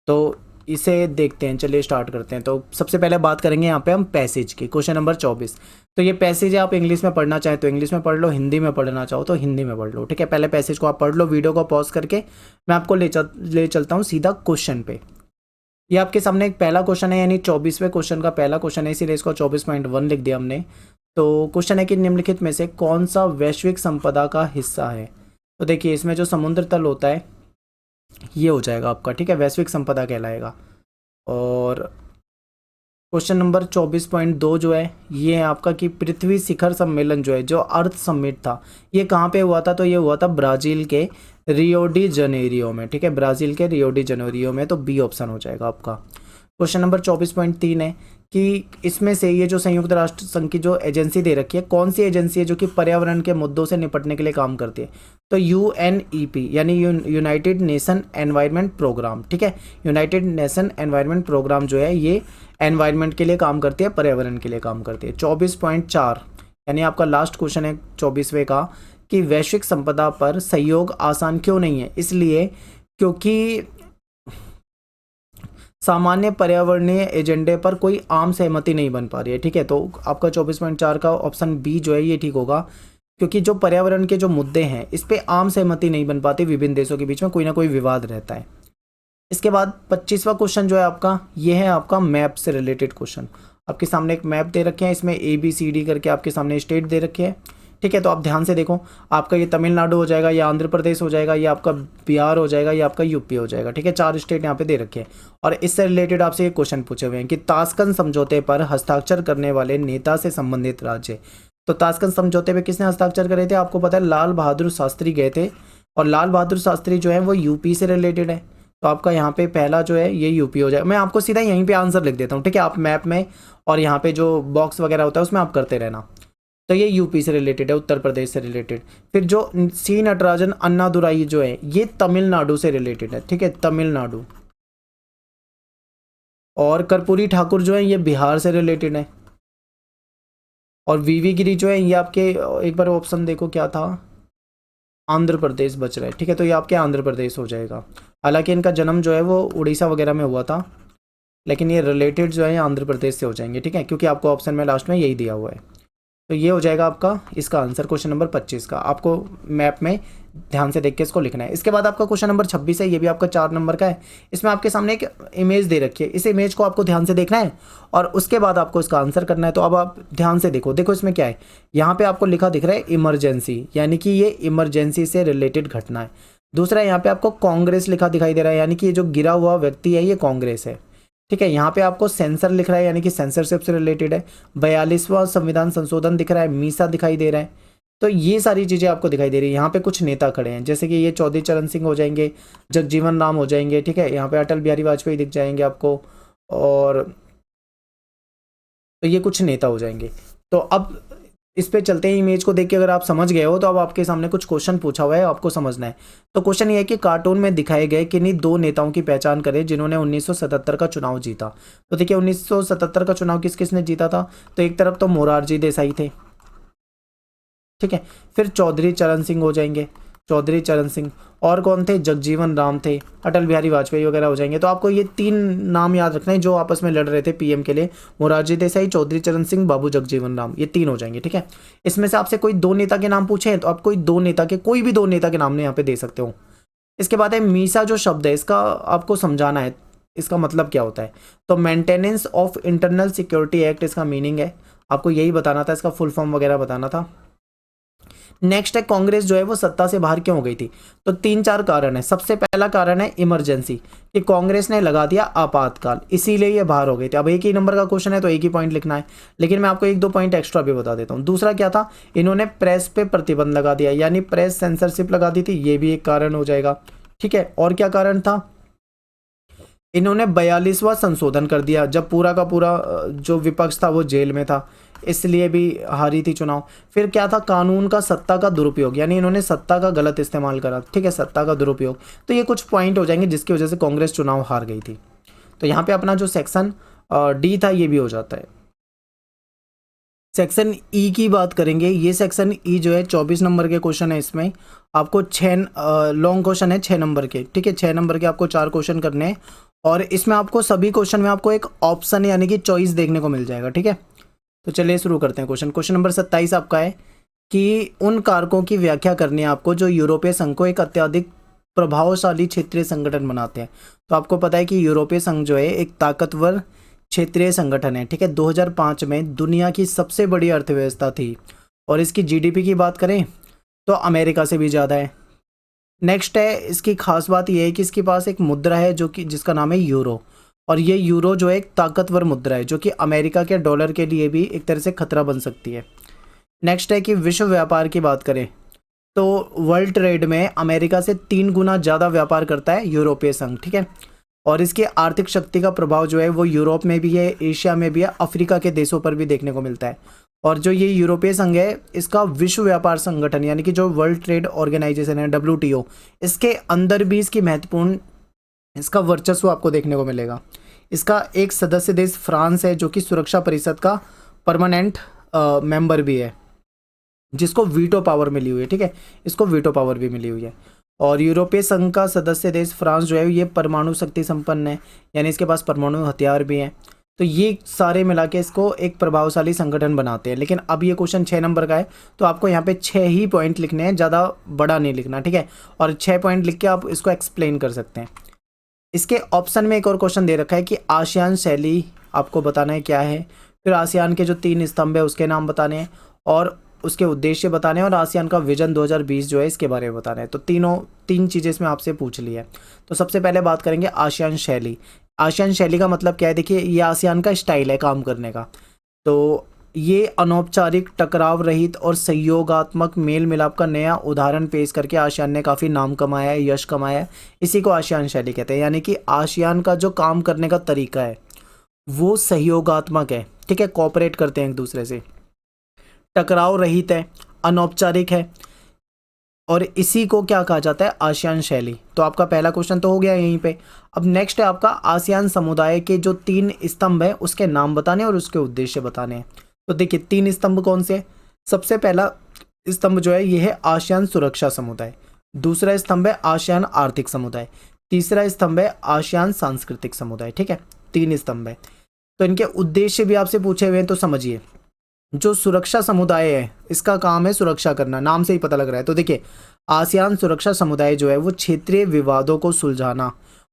तो इसे देखते हैं, चलिए स्टार्ट करते हैं। तो सबसे पहले बात करेंगे यहाँ पे हम पैसेज की, क्वेश्चन नंबर 24। तो ये पैसेज है, आप इंग्लिश में पढ़ना चाहें तो इंग्लिश में पढ़ लो, हिंदी में पढ़ना चाहो तो हिंदी में पढ़ लो। ठीक है, पहले पैसेज को आप पढ़ लो, वीडियो को पॉज करके मैं आपको ले चलता हूँ सीधा क्वेश्चन पे। ये आपके सामने एक पहला क्वेश्चन है, यानी 24वें क्वेश्चन का पहला क्वेश्चन है, इसीलिए इसको 24.1 लिख दिया हमने। तो क्वेश्चन है कि निम्नलिखित में से कौन सा वैश्विक संपदा का हिस्सा है। तो देखिए इसमें जो समुद्र तल होता है ये हो जाएगा आपका, ठीक है, वैश्विक संपदा कहलाएगा। और क्वेश्चन नंबर 24.2 जो है ये है आपका कि पृथ्वी शिखर सम्मेलन जो है, जो अर्थ समिट था, ये कहाँ पे हुआ था। तो ये हुआ था ब्राज़ील के रियो डी जनेरियो में। ठीक है, ब्राज़ील के रियो डी जनेरियो में, तो बी ऑप्शन हो जाएगा आपका। क्वेश्चन नंबर 24.3 है कि इसमें से ये जो संयुक्त राष्ट्र संघ की जो एजेंसी दे रखी है, कौन सी एजेंसी है जो कि पर्यावरण के मुद्दों से निपटने के लिए काम करती है। तो UNEP यानी यूनाइटेड नेशन एनवायरनमेंट प्रोग्राम। ठीक है, यूनाइटेड नेशन एनवायरनमेंट प्रोग्राम जो है ये एनवायरनमेंट के लिए काम करती है, पर्यावरण के लिए काम करती है। 24.4 यानी आपका लास्ट क्वेश्चन है 24वें का कि वैश्विक संपदा पर सहयोग आसान क्यों नहीं है? इसलिए क्योंकि सामान्य पर्यावरणीय एजेंडे पर कोई आम सहमति नहीं बन पा रही है। ठीक है, तो आपका 24.4 का ऑप्शन बी जो है ये ठीक होगा, क्योंकि जो पर्यावरण के जो मुद्दे हैं इस पे आम सहमति नहीं बन पाती, विभिन्न देशों के बीच में कोई ना कोई विवाद रहता है। इसके बाद 25वां क्वेश्चन जो है आपका, ये है आपका मैप से रिलेटेड क्वेश्चन। आपके सामने एक मैप दे रखे हैं, इसमें ABCD करके आपके सामने स्टेट दे रखे हैं। ठीक है, तो आप ध्यान से देखो, आपका ये तमिलनाडु हो जाएगा, या आंध्र प्रदेश हो जाएगा, या आपका बिहार हो जाएगा, या आपका यूपी हो जाएगा। ठीक है, 4 स्टेट यहाँ पे दे रखे हैं और इससे रिलेटेड आपसे ये क्वेश्चन पूछे हुए हैं कि ताशकंद समझौते पर हस्ताक्षर करने वाले नेता से संबंधित राज्य। तो ताशकंद समझौते पे किसने हस्ताक्षर करे थे? आपको पता है लाल बहादुर शास्त्री गए थे, और लाल बहादुर शास्त्री जो है वो यूपी से रिलेटेड है। तो आपका यहाँ पे पहला जो है ये यूपी हो जाएगा। मैं आपको सीधा यहीं पे आंसर लिख देता हूँ। ठीक है, आप मैप में और यहाँ पे जो बॉक्स वगैरह होता है उसमें आप करते रहना। तो ये यूपी से रिलेटेड है, उत्तर प्रदेश से रिलेटेड। फिर जो सी नटराजन अन्नादुराई जो है ये तमिलनाडु से रिलेटेड है। ठीक है, तमिलनाडु। और कर्पूरी ठाकुर जो है ये बिहार से रिलेटेड है। और वीवी गिरी जो है ये आपके, एक बार ऑप्शन देखो क्या था, आंध्र प्रदेश बच रहा है। ठीक है, तो ये आपके आंध्र प्रदेश हो जाएगा। हालांकि इनका जन्म जो है वो उड़ीसा वगैरह में हुआ था, लेकिन ये रिलेटेड जो है आंध्र प्रदेश से हो जाएंगे। ठीक है, क्योंकि आपको ऑप्शन में लास्ट में यही दिया हुआ है। तो ये हो जाएगा आपका इसका आंसर क्वेश्चन नंबर 25 का। आपको मैप में ध्यान से देख के इसको लिखना है। इसके बाद आपका क्वेश्चन नंबर 26 है, ये भी आपका 4 नंबर का है। इसमें आपके सामने एक इमेज दे रखी है, इस इमेज को आपको ध्यान से देखना है और उसके बाद आपको इसका आंसर करना है। तो अब आप ध्यान से देखो, देखो इसमें क्या है। यहाँ पे आपको लिखा दिख रहा है इमरजेंसी, यानी कि ये इमरजेंसी से रिलेटेड घटना है। दूसरा यहाँ पे आपको कांग्रेस लिखा दिखाई दे रहा है, यानी कि ये जो गिरा हुआ व्यक्ति है ये कांग्रेस है। ठीक है, यहाँ पे आपको सेंसर लिख रहा है, यानी कि सेंसरशिप से रिलेटेड है। 42वां संविधान संशोधन दिख रहा है, मीसा दिखाई दे रहा है। तो ये सारी चीज़ें आपको दिखाई दे रही है। यहाँ पे कुछ नेता खड़े हैं, जैसे कि ये चौधरी चरण सिंह हो जाएंगे, जगजीवन राम हो जाएंगे। ठीक है, यहाँ पे अटल बिहारी वाजपेयी दिख जाएंगे आपको, और तो ये कुछ नेता हो जाएंगे। तो अब इस पे चलते हैं। इमेज को देख के अगर आप समझ गए हो तो अब आपके सामने कुछ क्वेश्चन पूछा हुआ है, आपको समझना है। तो क्वेश्चन ये है कि कार्टून में दिखाए गए किन्हीं 2 नेताओं की पहचान करें जिन्होंने 1977 का चुनाव जीता। तो देखिए 1977 का चुनाव किस किसने जीता था? तो एक तरफ तो मोरारजी देसाई थे। ठीक है, फिर चौधरी चरण सिंह हो जाएंगे, चौधरी चरण सिंह। और कौन थे? जगजीवन राम थे, अटल बिहारी वाजपेयी वगैरह हो जाएंगे। तो आपको ये 3 नाम याद रखना है जो आपस में लड़ रहे थे पीएम के लिए, मोरारजी देसाई, चौधरी चरण सिंह, बाबू जगजीवन राम, ये 3 हो जाएंगे। ठीक है, इसमें से आपसे कोई 2 नेता के नाम पूछे तो आप कोई 2 नेता के, कोई भी 2 नेता के नाम ने यहाँ पे दे सकते हो। इसके बाद है मीसा जो शब्द है, इसका आपको समझाना है इसका मतलब क्या होता है। तो maintenance of internal security act इसका मीनिंग है, आपको यही बताना था, इसका फुल फॉर्म वगैरह बताना था। नेक्स्ट है कांग्रेस जो है वो सत्ता से बाहर क्यों हो गई थी? तो 3-4 कारण है। सबसे पहला कारण है इमरजेंसी, कि कांग्रेस ने लगा दिया आपातकाल, इसीलिए ये बाहर हो गए थे। अब एक ही नंबर का क्वेश्चन है तो एक ही पॉइंट लिखना है, लेकिन मैं आपको 1-2 पॉइंट एक्स्ट्रा भी बता देता हूँ। दूसरा क्या था? इन्होंने प्रेस पे प्रतिबंध लगा दिया, यानी प्रेस सेंसरशिप लगा दी थी, ये भी एक कारण हो जाएगा। ठीक है, और क्या कारण था? इन्होंने 42वां संशोधन कर दिया, जब पूरा का पूरा जो विपक्ष था वो जेल में था, इसलिए भी हारी थी चुनाव। फिर क्या था? कानून का सत्ता का दुरुपयोग, यानी इन्होंने सत्ता का गलत इस्तेमाल करा। ठीक है, सत्ता का दुरुपयोग। तो ये कुछ पॉइंट हो जाएंगे जिसकी वजह से कांग्रेस चुनाव हार गई थी। तो यहाँ पे अपना जो सेक्शन डी था ये भी हो जाता है। सेक्शन ई की बात करेंगे। ये सेक्शन ई जो है 24 नंबर के क्वेश्चन है। इसमें आपको 6 लॉन्ग क्वेश्चन है 6 नंबर के। ठीक है, 6 नंबर के आपको 4 क्वेश्चन करने हैं, और इसमें आपको सभी क्वेश्चन में आपको एक ऑप्शन यानी कि चॉइस देखने को मिल जाएगा। ठीक है, तो चलिए शुरू करते हैं। क्वेश्चन नंबर 27 आपका है कि उन कारकों की व्याख्या करनी है आपको जो यूरोपीय संघ को एक अत्यधिक प्रभावशाली क्षेत्रीय संगठन बनाते हैं। तो आपको पता है कि यूरोपीय संघ जो है एक ताकतवर क्षेत्रीय संगठन है। ठीक है, 2005 में दुनिया की सबसे बड़ी अर्थव्यवस्था थी, और इसकी जीडीपी की बात करें तो अमेरिका से भी ज़्यादा है। नेक्स्ट है, इसकी खास बात यह है कि इसके पास एक मुद्रा है जो कि जिसका नाम है यूरो, और ये यूरो जो है एक ताकतवर मुद्रा है जो कि अमेरिका के डॉलर के लिए भी एक तरह से खतरा बन सकती है। नेक्स्ट है कि विश्व व्यापार की बात करें तो वर्ल्ड ट्रेड में अमेरिका से 3 गुना ज़्यादा व्यापार करता है यूरोपीय संघ। ठीक है, और इसकी आर्थिक शक्ति का प्रभाव जो है वो यूरोप में भी है, एशिया में भी है, अफ्रीका के देशों पर भी देखने को मिलता है। और जो ये यूरोपीय संघ है इसका विश्व व्यापार संगठन यानी कि जो वर्ल्ड ट्रेड ऑर्गेनाइजेशन है WTO, इसके अंदर भी इसकी महत्वपूर्ण इसका वर्चस्व आपको देखने को मिलेगा। इसका एक सदस्य देश फ्रांस है जो कि सुरक्षा परिषद का परमानेंट मेंबर भी है। जिसको वीटो पावर मिली हुई है, ठीक है, इसको वीटो पावर भी मिली हुई है। और यूरोपीय संघ का सदस्य देश फ्रांस जो है ये परमाणु शक्ति संपन्न है, यानी इसके पास परमाणु हथियार भी हैं। तो ये सारे मिला के इसको एक प्रभावशाली संगठन बनाते हैं। लेकिन अब ये क्वेश्चन 6 नंबर का है, तो आपको यहाँ पे 6 ही पॉइंट लिखने हैं, ज़्यादा बड़ा नहीं लिखना, ठीक है। और 6 पॉइंट लिख के आप इसको एक्सप्लेन कर सकते हैं। इसके ऑप्शन में एक और क्वेश्चन दे रखा है कि आसियान शैली आपको बताना है क्या है, फिर आसियान के जो 3 स्तंभ है उसके नाम बताने हैं, और उसके उद्देश्य बताने हैं, और आसियान का विजन 2020 जो है इसके बारे में बताना है। तो तीन चीज़ें इसमें आपसे पूछ ली है। तो सबसे पहले बात करेंगे आसियान शैली। आसियान शैली का मतलब क्या है, देखिए ये आसियान का स्टाइल है काम करने का। तो ये अनौपचारिक, टकराव रहित और सहयोगात्मक मेल मिलाप का नया उदाहरण पेश करके आसियान ने काफ़ी नाम कमाया है, यश कमाया है। इसी को आसियान शैली कहते हैं। यानी कि आसियान का जो काम करने का तरीका है वो सहयोगात्मक है, ठीक है, कोऑपरेट करते हैं एक दूसरे से, टकराव रहित है, अनौपचारिक है, और इसी को क्या कहा जाता है, आसियान शैली। तो आपका पहला क्वेश्चन तो हो गया यहीं पे। अब नेक्स्ट है आपका आसियान समुदाय के जो 3 स्तंभ है उसके नाम बताने और उसके उद्देश्य बताने हैं। तो देखिए 3 स्तंभ कौन से हैं? सबसे पहला स्तंभ जो है ये है आसियान सुरक्षा समुदाय, दूसरा स्तंभ है आसियान आर्थिक समुदाय, तीसरा स्तंभ है आसियान सांस्कृतिक समुदाय, ठीक है, 3 स्तंभ है। तो इनके उद्देश्य भी आपसे पूछे हुए हैं, तो समझिए। जो सुरक्षा समुदाय है इसका काम है सुरक्षा करना, नाम से ही पता लग रहा है। तो देखिए आसियान सुरक्षा समुदाय जो है वो क्षेत्रीय विवादों को सुलझाना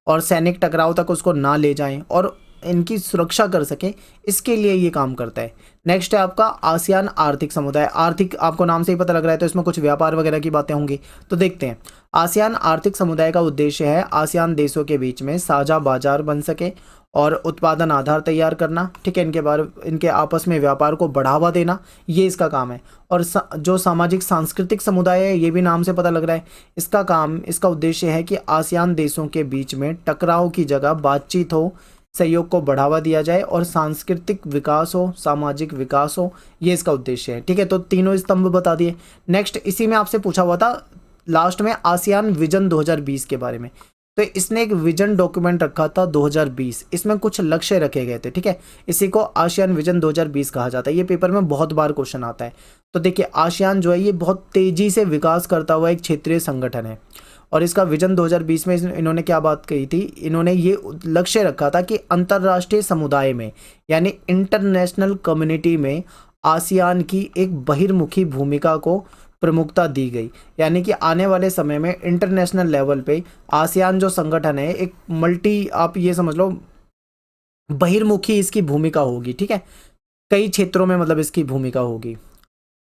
और सैनिक टकराव तक उसको ना ले जाएं और इनकी सुरक्षा कर सकें, इसके लिए ये काम करता है। नेक्स्ट है आपका आसियान आर्थिक समुदाय। आर्थिक आपको नाम से ही पता लग रहा है, तो इसमें कुछ व्यापार वगैरह की बातें होंगी। तो देखते हैं, आसियान आर्थिक समुदाय का उद्देश्य है आसियान देशों के बीच में साझा बाजार बन सके और उत्पादन आधार तैयार करना, ठीक है, इनके आपस में व्यापार को बढ़ावा देना, ये इसका काम है। और जो सामाजिक सांस्कृतिक समुदाय है, ये भी नाम से पता लग रहा है, इसका उद्देश्य है कि आसियान देशों के बीच में टकराव की जगह बातचीत हो, सहयोग को बढ़ावा दिया जाए और सांस्कृतिक विकास हो, सामाजिक विकास हो, ये इसका उद्देश्य है, ठीक है। तो तीनों स्तंभ बता दिए। नेक्स्ट इसी में आपसे पूछा हुआ था लास्ट में आसियान विजन 2020 के बारे में। तो इसने एक विजन डॉक्यूमेंट रखा था 2020, इसमें कुछ लक्ष्य रखे गए थे, ठीक है, इसी को आसियान विजन 2020 कहा जाता है। ये पेपर में बहुत बार क्वेश्चन आता है। तो देखिए आसियान जो है ये बहुत तेजी से विकास करता हुआ एक क्षेत्रीय संगठन है, और इसका विजन 2020 में इन्होंने क्या बात कही थी, इन्होंने ये लक्ष्य रखा था कि अंतर्राष्ट्रीय समुदाय में यानी इंटरनेशनल कम्युनिटी में आसियान की एक बहिर्मुखी भूमिका को प्रमुखता दी गई। यानी कि आने वाले समय में इंटरनेशनल लेवल पे आसियान जो संगठन है एक आप ये समझ लो बहिर्मुखी इसकी भूमिका होगी, ठीक है, कई क्षेत्रों में मतलब इसकी भूमिका होगी।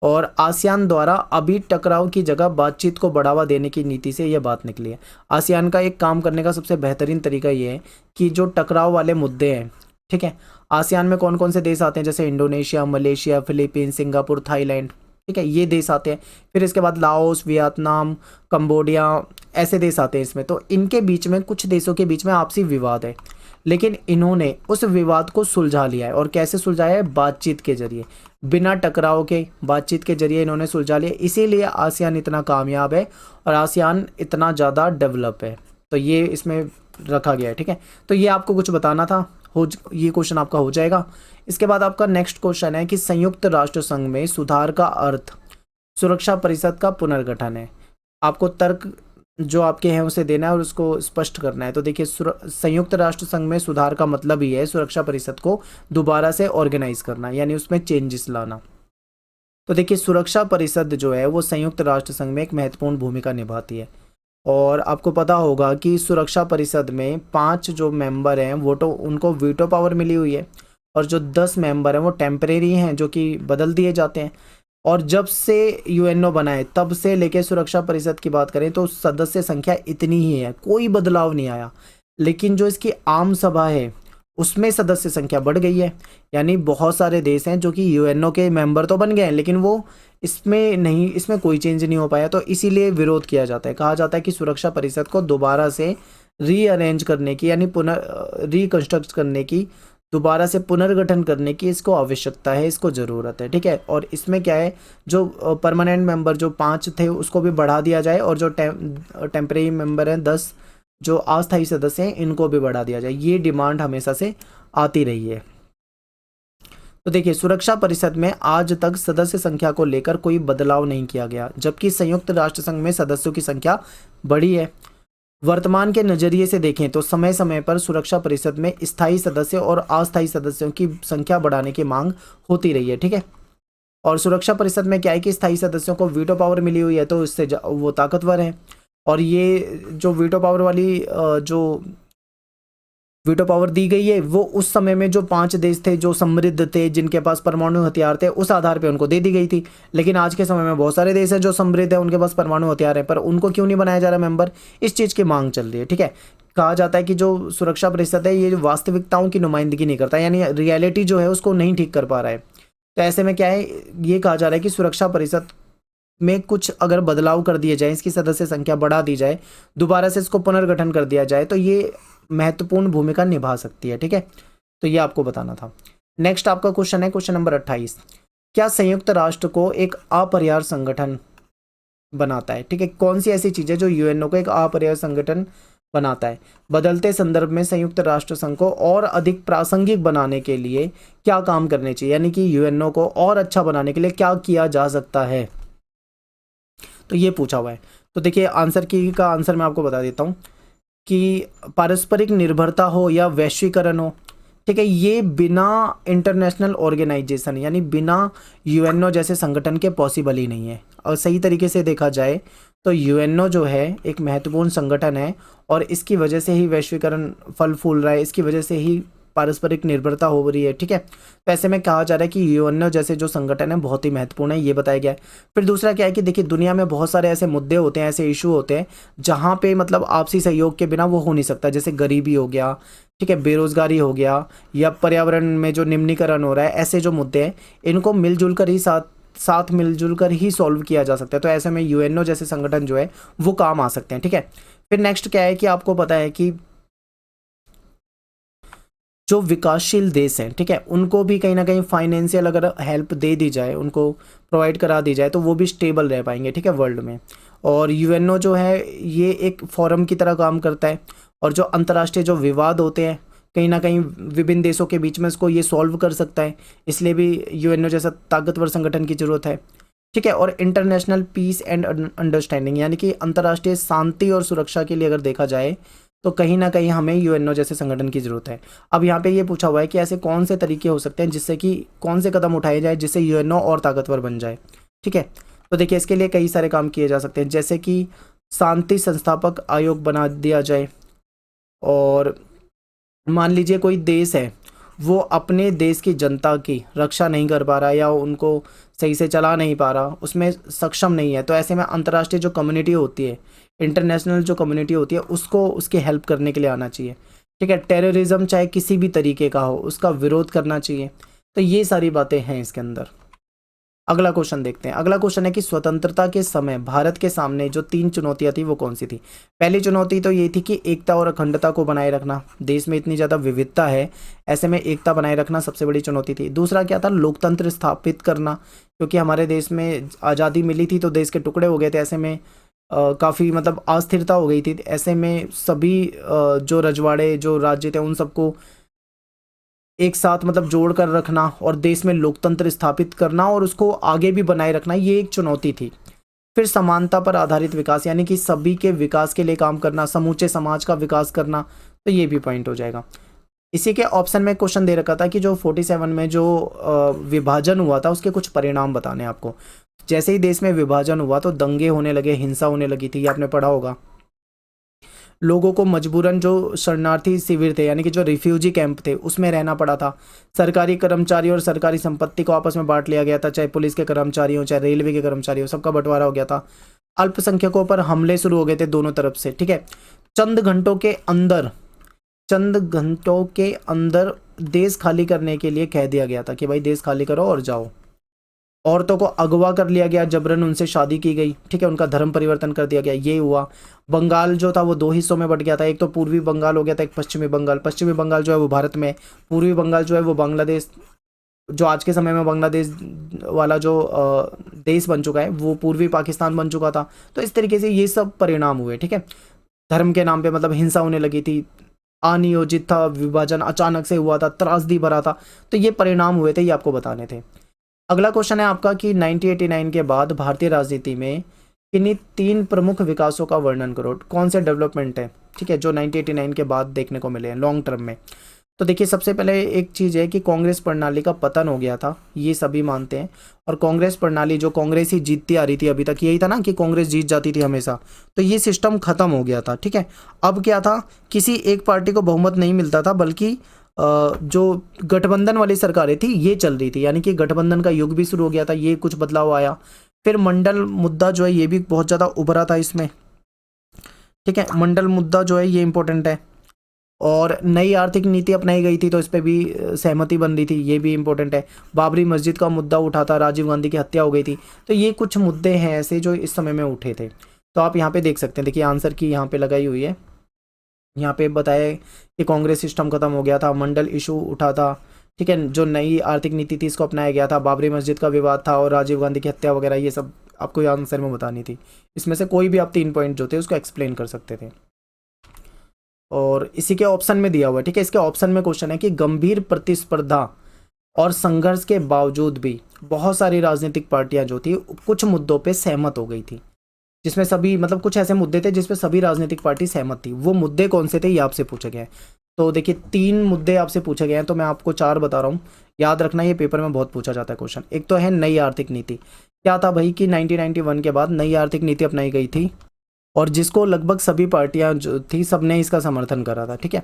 और आसियान द्वारा अभी टकराव की जगह बातचीत को बढ़ावा देने की नीति से यह बात निकली है। आसियान का एक काम करने का सबसे बेहतरीन तरीका ये है कि जो टकराव वाले मुद्दे हैं, ठीक है, आसियान में कौन कौन से देश आते हैं, जैसे Indonesia, Malaysia, Philippines, Singapore, Thailand, ठीक है, ये देश आते हैं। फिर इसके बाद लाओस, वियतनाम, कंबोडिया, ऐसे देश आते हैं इसमें। तो इनके बीच में, कुछ देशों के बीच में आपसी विवाद है, लेकिन इन्होंने उस विवाद को सुलझा लिया है। और कैसे सुलझाया है, बातचीत के जरिए, बिना टकराव के बातचीत के जरिए इन्होंने सुलझा लिया। इसीलिए आसियान इतना कामयाब है और आसियान इतना ज़्यादा डेवलप है। तो ये इसमें रखा गया है, ठीक है। तो ये आपको कुछ बताना था, ये क्वेश्चन आपका हो जाएगा। इसके बाद आपका नेक्स्ट क्वेश्चन है कि संयुक्त राष्ट्र संघ में सुधार का अर्थ सुरक्षा परिषद का पुनर्गठन है। आपको तर्क जो आपके हैं उसे देना है और उसको स्पष्ट करना है। तो देखिए संयुक्त राष्ट्र संघ में सुधार का मतलब ही है सुरक्षा परिषद को दोबारा से ऑर्गेनाइज करना, यानी उसमें चेंजेस लाना। तो देखिए सुरक्षा परिषद जो है वो संयुक्त राष्ट्र संघ में एक महत्वपूर्ण भूमिका निभाती है। और आपको पता होगा कि सुरक्षा परिषद में 5 जो मेंबर हैं उनको वीटो पावर मिली हुई है, और जो 10 मेंबर हैं वो टेम्परेरी हैं, जो कि बदल दिए जाते हैं। और जब से यूएनओ बना है तब से लेके सुरक्षा परिषद की बात करें तो सदस्य संख्या इतनी ही है, कोई बदलाव नहीं आया। लेकिन जो इसकी आम सभा है उसमें सदस्य संख्या बढ़ गई है, यानी बहुत सारे देश हैं जो कि यूएनओ के मेंबर तो बन गए हैं लेकिन वो इसमें कोई चेंज नहीं हो पाया। तो इसीलिए विरोध किया जाता है, कहा जाता है कि सुरक्षा परिषद को दोबारा से रीअरेंज करने की, यानी रिकंस्ट्रक्ट करने की, दोबारा से पुनर्गठन करने की इसको आवश्यकता है, इसको ज़रूरत है, ठीक है। और इसमें क्या है, जो परमानेंट मेंबर जो 5 थे उसको भी बढ़ा दिया जाए, और जो टेम्परेरी मेंबर हैं 10 जो अस्थायी सदस्य हैं इनको भी बढ़ा दिया जाए। ये डिमांड हमेशा से आती रही है। तो देखिए, सुरक्षा परिषद में आज तक सदस्य संख्या को लेकर कोई बदलाव नहीं किया गया, जबकि संयुक्त राष्ट्र संघ में सदस्यों की संख्या बढ़ी है। वर्तमान के नजरिए से देखें तो समय समय पर सुरक्षा परिषद में स्थायी सदस्य और अस्थायी सदस्यों की संख्या बढ़ाने की मांग होती रही है, ठीक है। और सुरक्षा परिषद में क्या है कि स्थायी सदस्यों को वीटो पावर मिली हुई है, तो इससे वो ताकतवर है। और ये जो वीटो पावर वाली जो वीटो पावर दी गई है, वो उस समय में जो 5 देश थे जो समृद्ध थे, जिनके पास परमाणु हथियार थे, उस आधार पे उनको दे दी गई थी। लेकिन आज के समय में बहुत सारे देश हैं जो समृद्ध है, उनके पास परमाणु हथियार है, पर उनको क्यों नहीं बनाया जा रहा मेंबर? इस चीज़ की मांग चल रही है, ठीक है। कहा जाता है कि जो सुरक्षा परिषद है, ये वास्तविकताओं की नुमाइंदगी नहीं करता, यानी रियलिटी जो है उसको नहीं ठीक कर पा रहा है। तो ऐसे में क्या है, ये कहा जा रहा है कि सुरक्षा परिषद में कुछ अगर बदलाव कर दिए जाए, इसकी सदस्य संख्या बढ़ा दी जाए, दोबारा से इसको पुनर्गठन कर दिया जाए, तो ये महत्वपूर्ण भूमिका निभा सकती है, ठीक है। तो ये आपको बताना था। नेक्स्ट आपका क्वेश्चन है क्वेश्चन नंबर 28। क्या संयुक्त राष्ट्र को एक अपरिहार्य संगठन बनाता है? ठीक है, कौन सी ऐसी चीज़ है जो यूएनओ को एक अपरिहार्य संगठन बनाता है? बदलते संदर्भ में संयुक्त राष्ट्र संघ को और अधिक प्रासंगिक बनाने के लिए क्या काम करने चाहिए, यानी कि यूएनओ को और अच्छा बनाने के लिए क्या किया जा सकता है? तो ये पूछा हुआ है। तो देखिए, का आंसर मैं आपको बता देता हूँ कि पारस्परिक निर्भरता हो या वैश्वीकरण हो, ठीक है, ये बिना इंटरनेशनल ऑर्गेनाइजेशन यानी बिना यूएनओ जैसे संगठन के पॉसिबल ही नहीं है। और सही तरीके से देखा जाए तो यूएनओ जो है एक महत्वपूर्ण संगठन है, और इसकी वजह से ही वैश्वीकरण फल फूल रहा है, इसकी वजह से ही पारस्परिक निर्भरता हो रही है, ठीक है। तो ऐसे में कहा जा रहा है कि यूएनओ जैसे जो संगठन है बहुत ही महत्वपूर्ण है, ये बताया गया है। फिर दूसरा क्या है कि देखिए, दुनिया में बहुत सारे ऐसे मुद्दे होते हैं, ऐसे इशू होते हैं जहाँ पे मतलब आपसी सहयोग के बिना वो हो नहीं सकता, जैसे गरीबी हो गया, ठीक है, बेरोजगारी हो गया, या पर्यावरण में जो निम्नीकरण हो रहा है, ऐसे जो मुद्दे हैं इनको मिलजुल कर ही साथ मिलजुल कर ही सॉल्व किया जा सकता है। तो ऐसे में यूएनओ जैसे संगठन जो है वो काम आ सकते हैं, ठीक है। फिर नेक्स्ट क्या है कि आपको पता है कि जो विकासशील देश हैं, ठीक है, उनको भी कहीं ना कहीं फाइनेंशियल अगर हेल्प दे दी जाए, उनको प्रोवाइड करा दी जाए, तो वो भी स्टेबल रह पाएंगे, ठीक है, वर्ल्ड में। और यूएनओ जो है ये एक फोरम की तरह काम करता है, और जो अंतर्राष्ट्रीय जो विवाद होते हैं कहीं ना कहीं विभिन्न देशों के बीच में, इसको ये सॉल्व कर सकता है। इसलिए भी यूएनओ जैसा ताकतवर संगठन की जरूरत है, ठीक है। और इंटरनेशनल पीस एंड अंडरस्टैंडिंग यानी कि अंतर्राष्ट्रीय शांति और सुरक्षा के लिए अगर देखा जाए तो कहीं ना कहीं हमें यूएनओ जैसे संगठन की जरूरत है। अब यहाँ पे ये पूछा हुआ है कि ऐसे कौन से तरीके हो सकते हैं जिससे कि कौन से कदम उठाए जाए जिससे यूएनओ और ताकतवर बन जाए, ठीक है। तो देखिए, इसके लिए कई सारे काम किए जा सकते हैं, जैसे कि शांति संस्थापक आयोग बना दिया जाए, और मान लीजिए कोई देश है वो अपने देश की जनता की रक्षा नहीं कर पा रहा या उनको सही से चला नहीं पा रहा, उसमें सक्षम नहीं है, तो ऐसे में अंतर्राष्ट्रीय जो कम्युनिटी होती है, इंटरनेशनल जो कम्युनिटी होती है, उसको उसकी हेल्प करने के लिए आना चाहिए, ठीक है। टेररिज्म चाहे किसी भी तरीके का हो, उसका विरोध करना चाहिए। तो ये सारी बातें हैं इसके अंदर। अगला क्वेश्चन देखते हैं। अगला क्वेश्चन है कि स्वतंत्रता के समय भारत के सामने जो 3 चुनौतियां थी वो कौन सी थी? पहली चुनौती तो ये थी कि एकता और अखंडता को बनाए रखना, देश में इतनी ज़्यादा विविधता है, ऐसे में एकता बनाए रखना सबसे बड़ी चुनौती थी। दूसरा क्या था? लोकतंत्र स्थापित करना, क्योंकि हमारे देश में आज़ादी मिली थी तो देश के टुकड़े हो गए थे, ऐसे में काफ़ी मतलब अस्थिरता हो गई थी। ऐसे में सभी जो रजवाड़े जो राज्य थे उन सबको एक साथ मतलब जोड़ कर रखना और देश में लोकतंत्र स्थापित करना और उसको आगे भी बनाए रखना, ये एक चुनौती थी। फिर समानता पर आधारित विकास, यानी कि सभी के विकास के लिए काम करना, समूचे समाज का विकास करना, तो ये भी पॉइंट हो जाएगा। इसी के ऑप्शन में क्वेश्चन दे रखा था कि जो 47 में जो विभाजन हुआ था उसके कुछ परिणाम बताने आपको। जैसे ही देश में विभाजन हुआ तो दंगे होने लगे, हिंसा होने लगी थी, ये आपने पढ़ा होगा। लोगों को मजबूरन जो शरणार्थी शिविर थे यानी कि जो रिफ्यूजी कैंप थे उसमें रहना पड़ा था। सरकारी कर्मचारी और सरकारी संपत्ति को आपस में बांट लिया गया था, चाहे पुलिस के कर्मचारी हो चाहे रेलवे के कर्मचारी हो, सबका बंटवारा हो गया था। अल्पसंख्यकों पर हमले शुरू हो गए थे दोनों तरफ से, ठीक है। चंद घंटों के अंदर देश खाली करने के लिए कह दिया गया था कि भाई देश खाली करो और जाओ। औरतों को अगवा कर लिया गया, जबरन उनसे शादी की गई, ठीक है, उनका धर्म परिवर्तन कर दिया गया, ये हुआ। बंगाल जो था वो 2 हिस्सों में बट गया था, एक तो पूर्वी बंगाल हो गया था, एक पश्चिमी बंगाल। पश्चिमी बंगाल जो है वो भारत में, पूर्वी बंगाल जो है वो बांग्लादेश, जो आज के समय में बांग्लादेश वाला जो देश बन चुका है वो पूर्वी पाकिस्तान बन चुका था। तो इस तरीके से ये सब परिणाम हुए, ठीक है। धर्म के नाम पे मतलब हिंसा होने लगी थी, अनियोजित था, विभाजन अचानक से हुआ था, त्रासदी भरा था। तो ये परिणाम हुए थे, ये आपको बताने थे। अगला क्वेश्चन है आपका कि 1989 के बाद भारतीय राजनीति में किन्हीं 3 प्रमुख विकासों का वर्णन करो। कौन से डेवलपमेंट है, ठीक है, जो 1989 के बाद देखने को मिले हैं लॉन्ग टर्म में। तो देखिए, सबसे पहले एक चीज़ है कि कांग्रेस प्रणाली का पतन हो गया था, ये सभी मानते हैं। और कांग्रेस प्रणाली, जो कांग्रेस ही जीतती आ रही थी अभी तक, यही था ना कि कांग्रेस जीत जाती थी हमेशा, तो ये सिस्टम खत्म हो गया था, ठीक है। अब क्या था, किसी एक पार्टी को बहुमत नहीं मिलता था, बल्कि जो गठबंधन वाली सरकारें थी ये चल रही थी, यानी कि गठबंधन का युग भी शुरू हो गया था, ये कुछ बदलाव आया। फिर मंडल मुद्दा जो है ये भी बहुत ज़्यादा उभरा था इसमें, ठीक है। मंडल मुद्दा जो है ये इंपॉर्टेंट है। और नई आर्थिक नीति अपनाई गई थी, तो इस पर भी सहमति बन रही थी, ये भी इंपॉर्टेंट है। बाबरी मस्जिद का मुद्दा उठा था, राजीव गांधी की हत्या हो गई थी। तो ये कुछ मुद्दे हैं ऐसे जो इस समय में उठे थे। तो आप यहाँ पे देख सकते हैं, देखिए आंसर की यहाँ पे लगाई हुई है। यहाँ पे बताया कि कांग्रेस सिस्टम खत्म हो गया था, मंडल इशू उठा था, ठीक है, जो नई आर्थिक नीति थी इसको अपनाया गया था, बाबरी मस्जिद का विवाद था, और राजीव गांधी की हत्या वगैरह, ये सब आपको आंसर में बतानी थी। इसमें से कोई भी आप 3 पॉइंट जो थे उसको एक्सप्लेन कर सकते थे। और इसी के ऑप्शन में दिया हुआ है, ठीक है। इसके ऑप्शन में क्वेश्चन है कि गंभीर प्रतिस्पर्धा और संघर्ष के बावजूद भी बहुत सारी राजनीतिक पार्टियां जो थी कुछ मुद्दों पे सहमत हो गई थी, जिसमें सभी, मतलब कुछ ऐसे मुद्दे थे जिसपे सभी राजनीतिक पार्टी सहमत थी। वो मुद्दे कौन से थे ये आपसे पूछे गए हैं। तो देखिए 3 मुद्दे आपसे पूछे गए हैं, तो मैं आपको 4 बता रहा हूँ। याद रखना, ये पेपर में बहुत पूछा जाता है क्वेश्चन। एक तो है नई आर्थिक नीति। क्या था भाई कि 1991 के बाद नई आर्थिक नीति अपनाई गई थी, और जिसको लगभग सभी पार्टियां जो थी सबने इसका समर्थन करा था, ठीक है।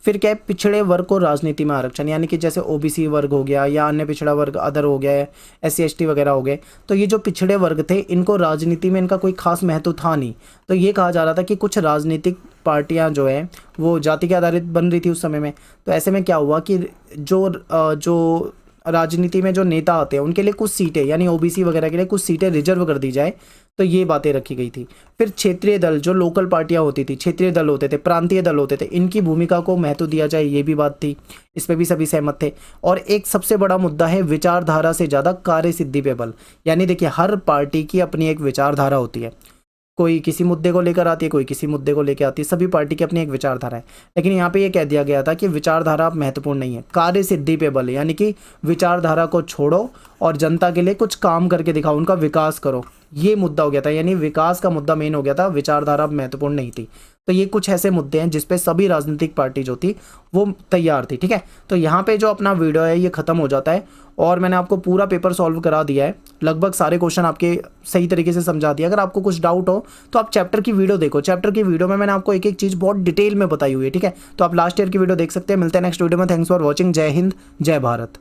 फिर क्या है, पिछड़े वर्ग को राजनीति में आरक्षण, यानी कि जैसे ओबीसी वर्ग हो गया या अन्य पिछड़ा वर्ग अदर हो गया, SC ST वगैरह हो गए। तो ये जो पिछड़े वर्ग थे इनको राजनीति में इनका कोई खास महत्व था नहीं। तो ये कहा जा रहा था कि कुछ राजनीतिक पार्टियां जो है वो जाति के आधारित बन रही थी उस समय में। तो ऐसे में क्या हुआ कि जो राजनीति में जो नेता आते हैं उनके लिए कुछ सीटें, यानी ओबीसी वगैरह के लिए कुछ सीटें रिजर्व कर दी जाए, तो ये बातें रखी गई थी। फिर क्षेत्रीय दल, जो लोकल पार्टियां होती थी, क्षेत्रीय दल होते थे, प्रांतीय दल होते थे, इनकी भूमिका को महत्व दिया जाए, ये भी बात थी। इस पर भी सभी सहमत थे। और एक सबसे बड़ा मुद्दा है विचारधारा से ज़्यादा कार्य सिद्धि पे बल। यानी देखिए, हर पार्टी की अपनी एक विचारधारा होती है, कोई किसी मुद्दे को लेकर आती है, कोई किसी मुद्दे को लेकर आती है, सभी पार्टी की अपनी एक विचारधारा है। लेकिन यहाँ पे ये कह दिया गया था कि विचारधारा अब महत्वपूर्ण नहीं है, कार्य सिद्धि पे बल है, यानी कि विचारधारा को छोड़ो और जनता के लिए कुछ काम करके दिखाओ, उनका विकास करो, ये मुद्दा हो गया था। यानी विकास का मुद्दा मेन हो गया था, विचारधारा अब महत्वपूर्ण नहीं थी। तो ये कुछ ऐसे मुद्दे हैं जिसपे सभी राजनीतिक पार्टी जो थी वो तैयार थी, ठीक है। तो यहाँ पे जो अपना वीडियो है ये खत्म हो जाता है, और मैंने आपको पूरा पेपर सॉल्व करा दिया है, लगभग सारे क्वेश्चन आपके सही तरीके से समझा दिया। अगर आपको कुछ डाउट हो तो आप चैप्टर की वीडियो देखो, चैप्टर की वीडियो में मैंने आपको एक एक चीज़ बहुत डिटेल में बताई हुई है, ठीक है। तो आप लास्ट ईयर की वीडियो देख सकते हैं। मिलते हैं नेक्स्ट वीडियो में। Thanks for watching. जय हिंद, जय भारत।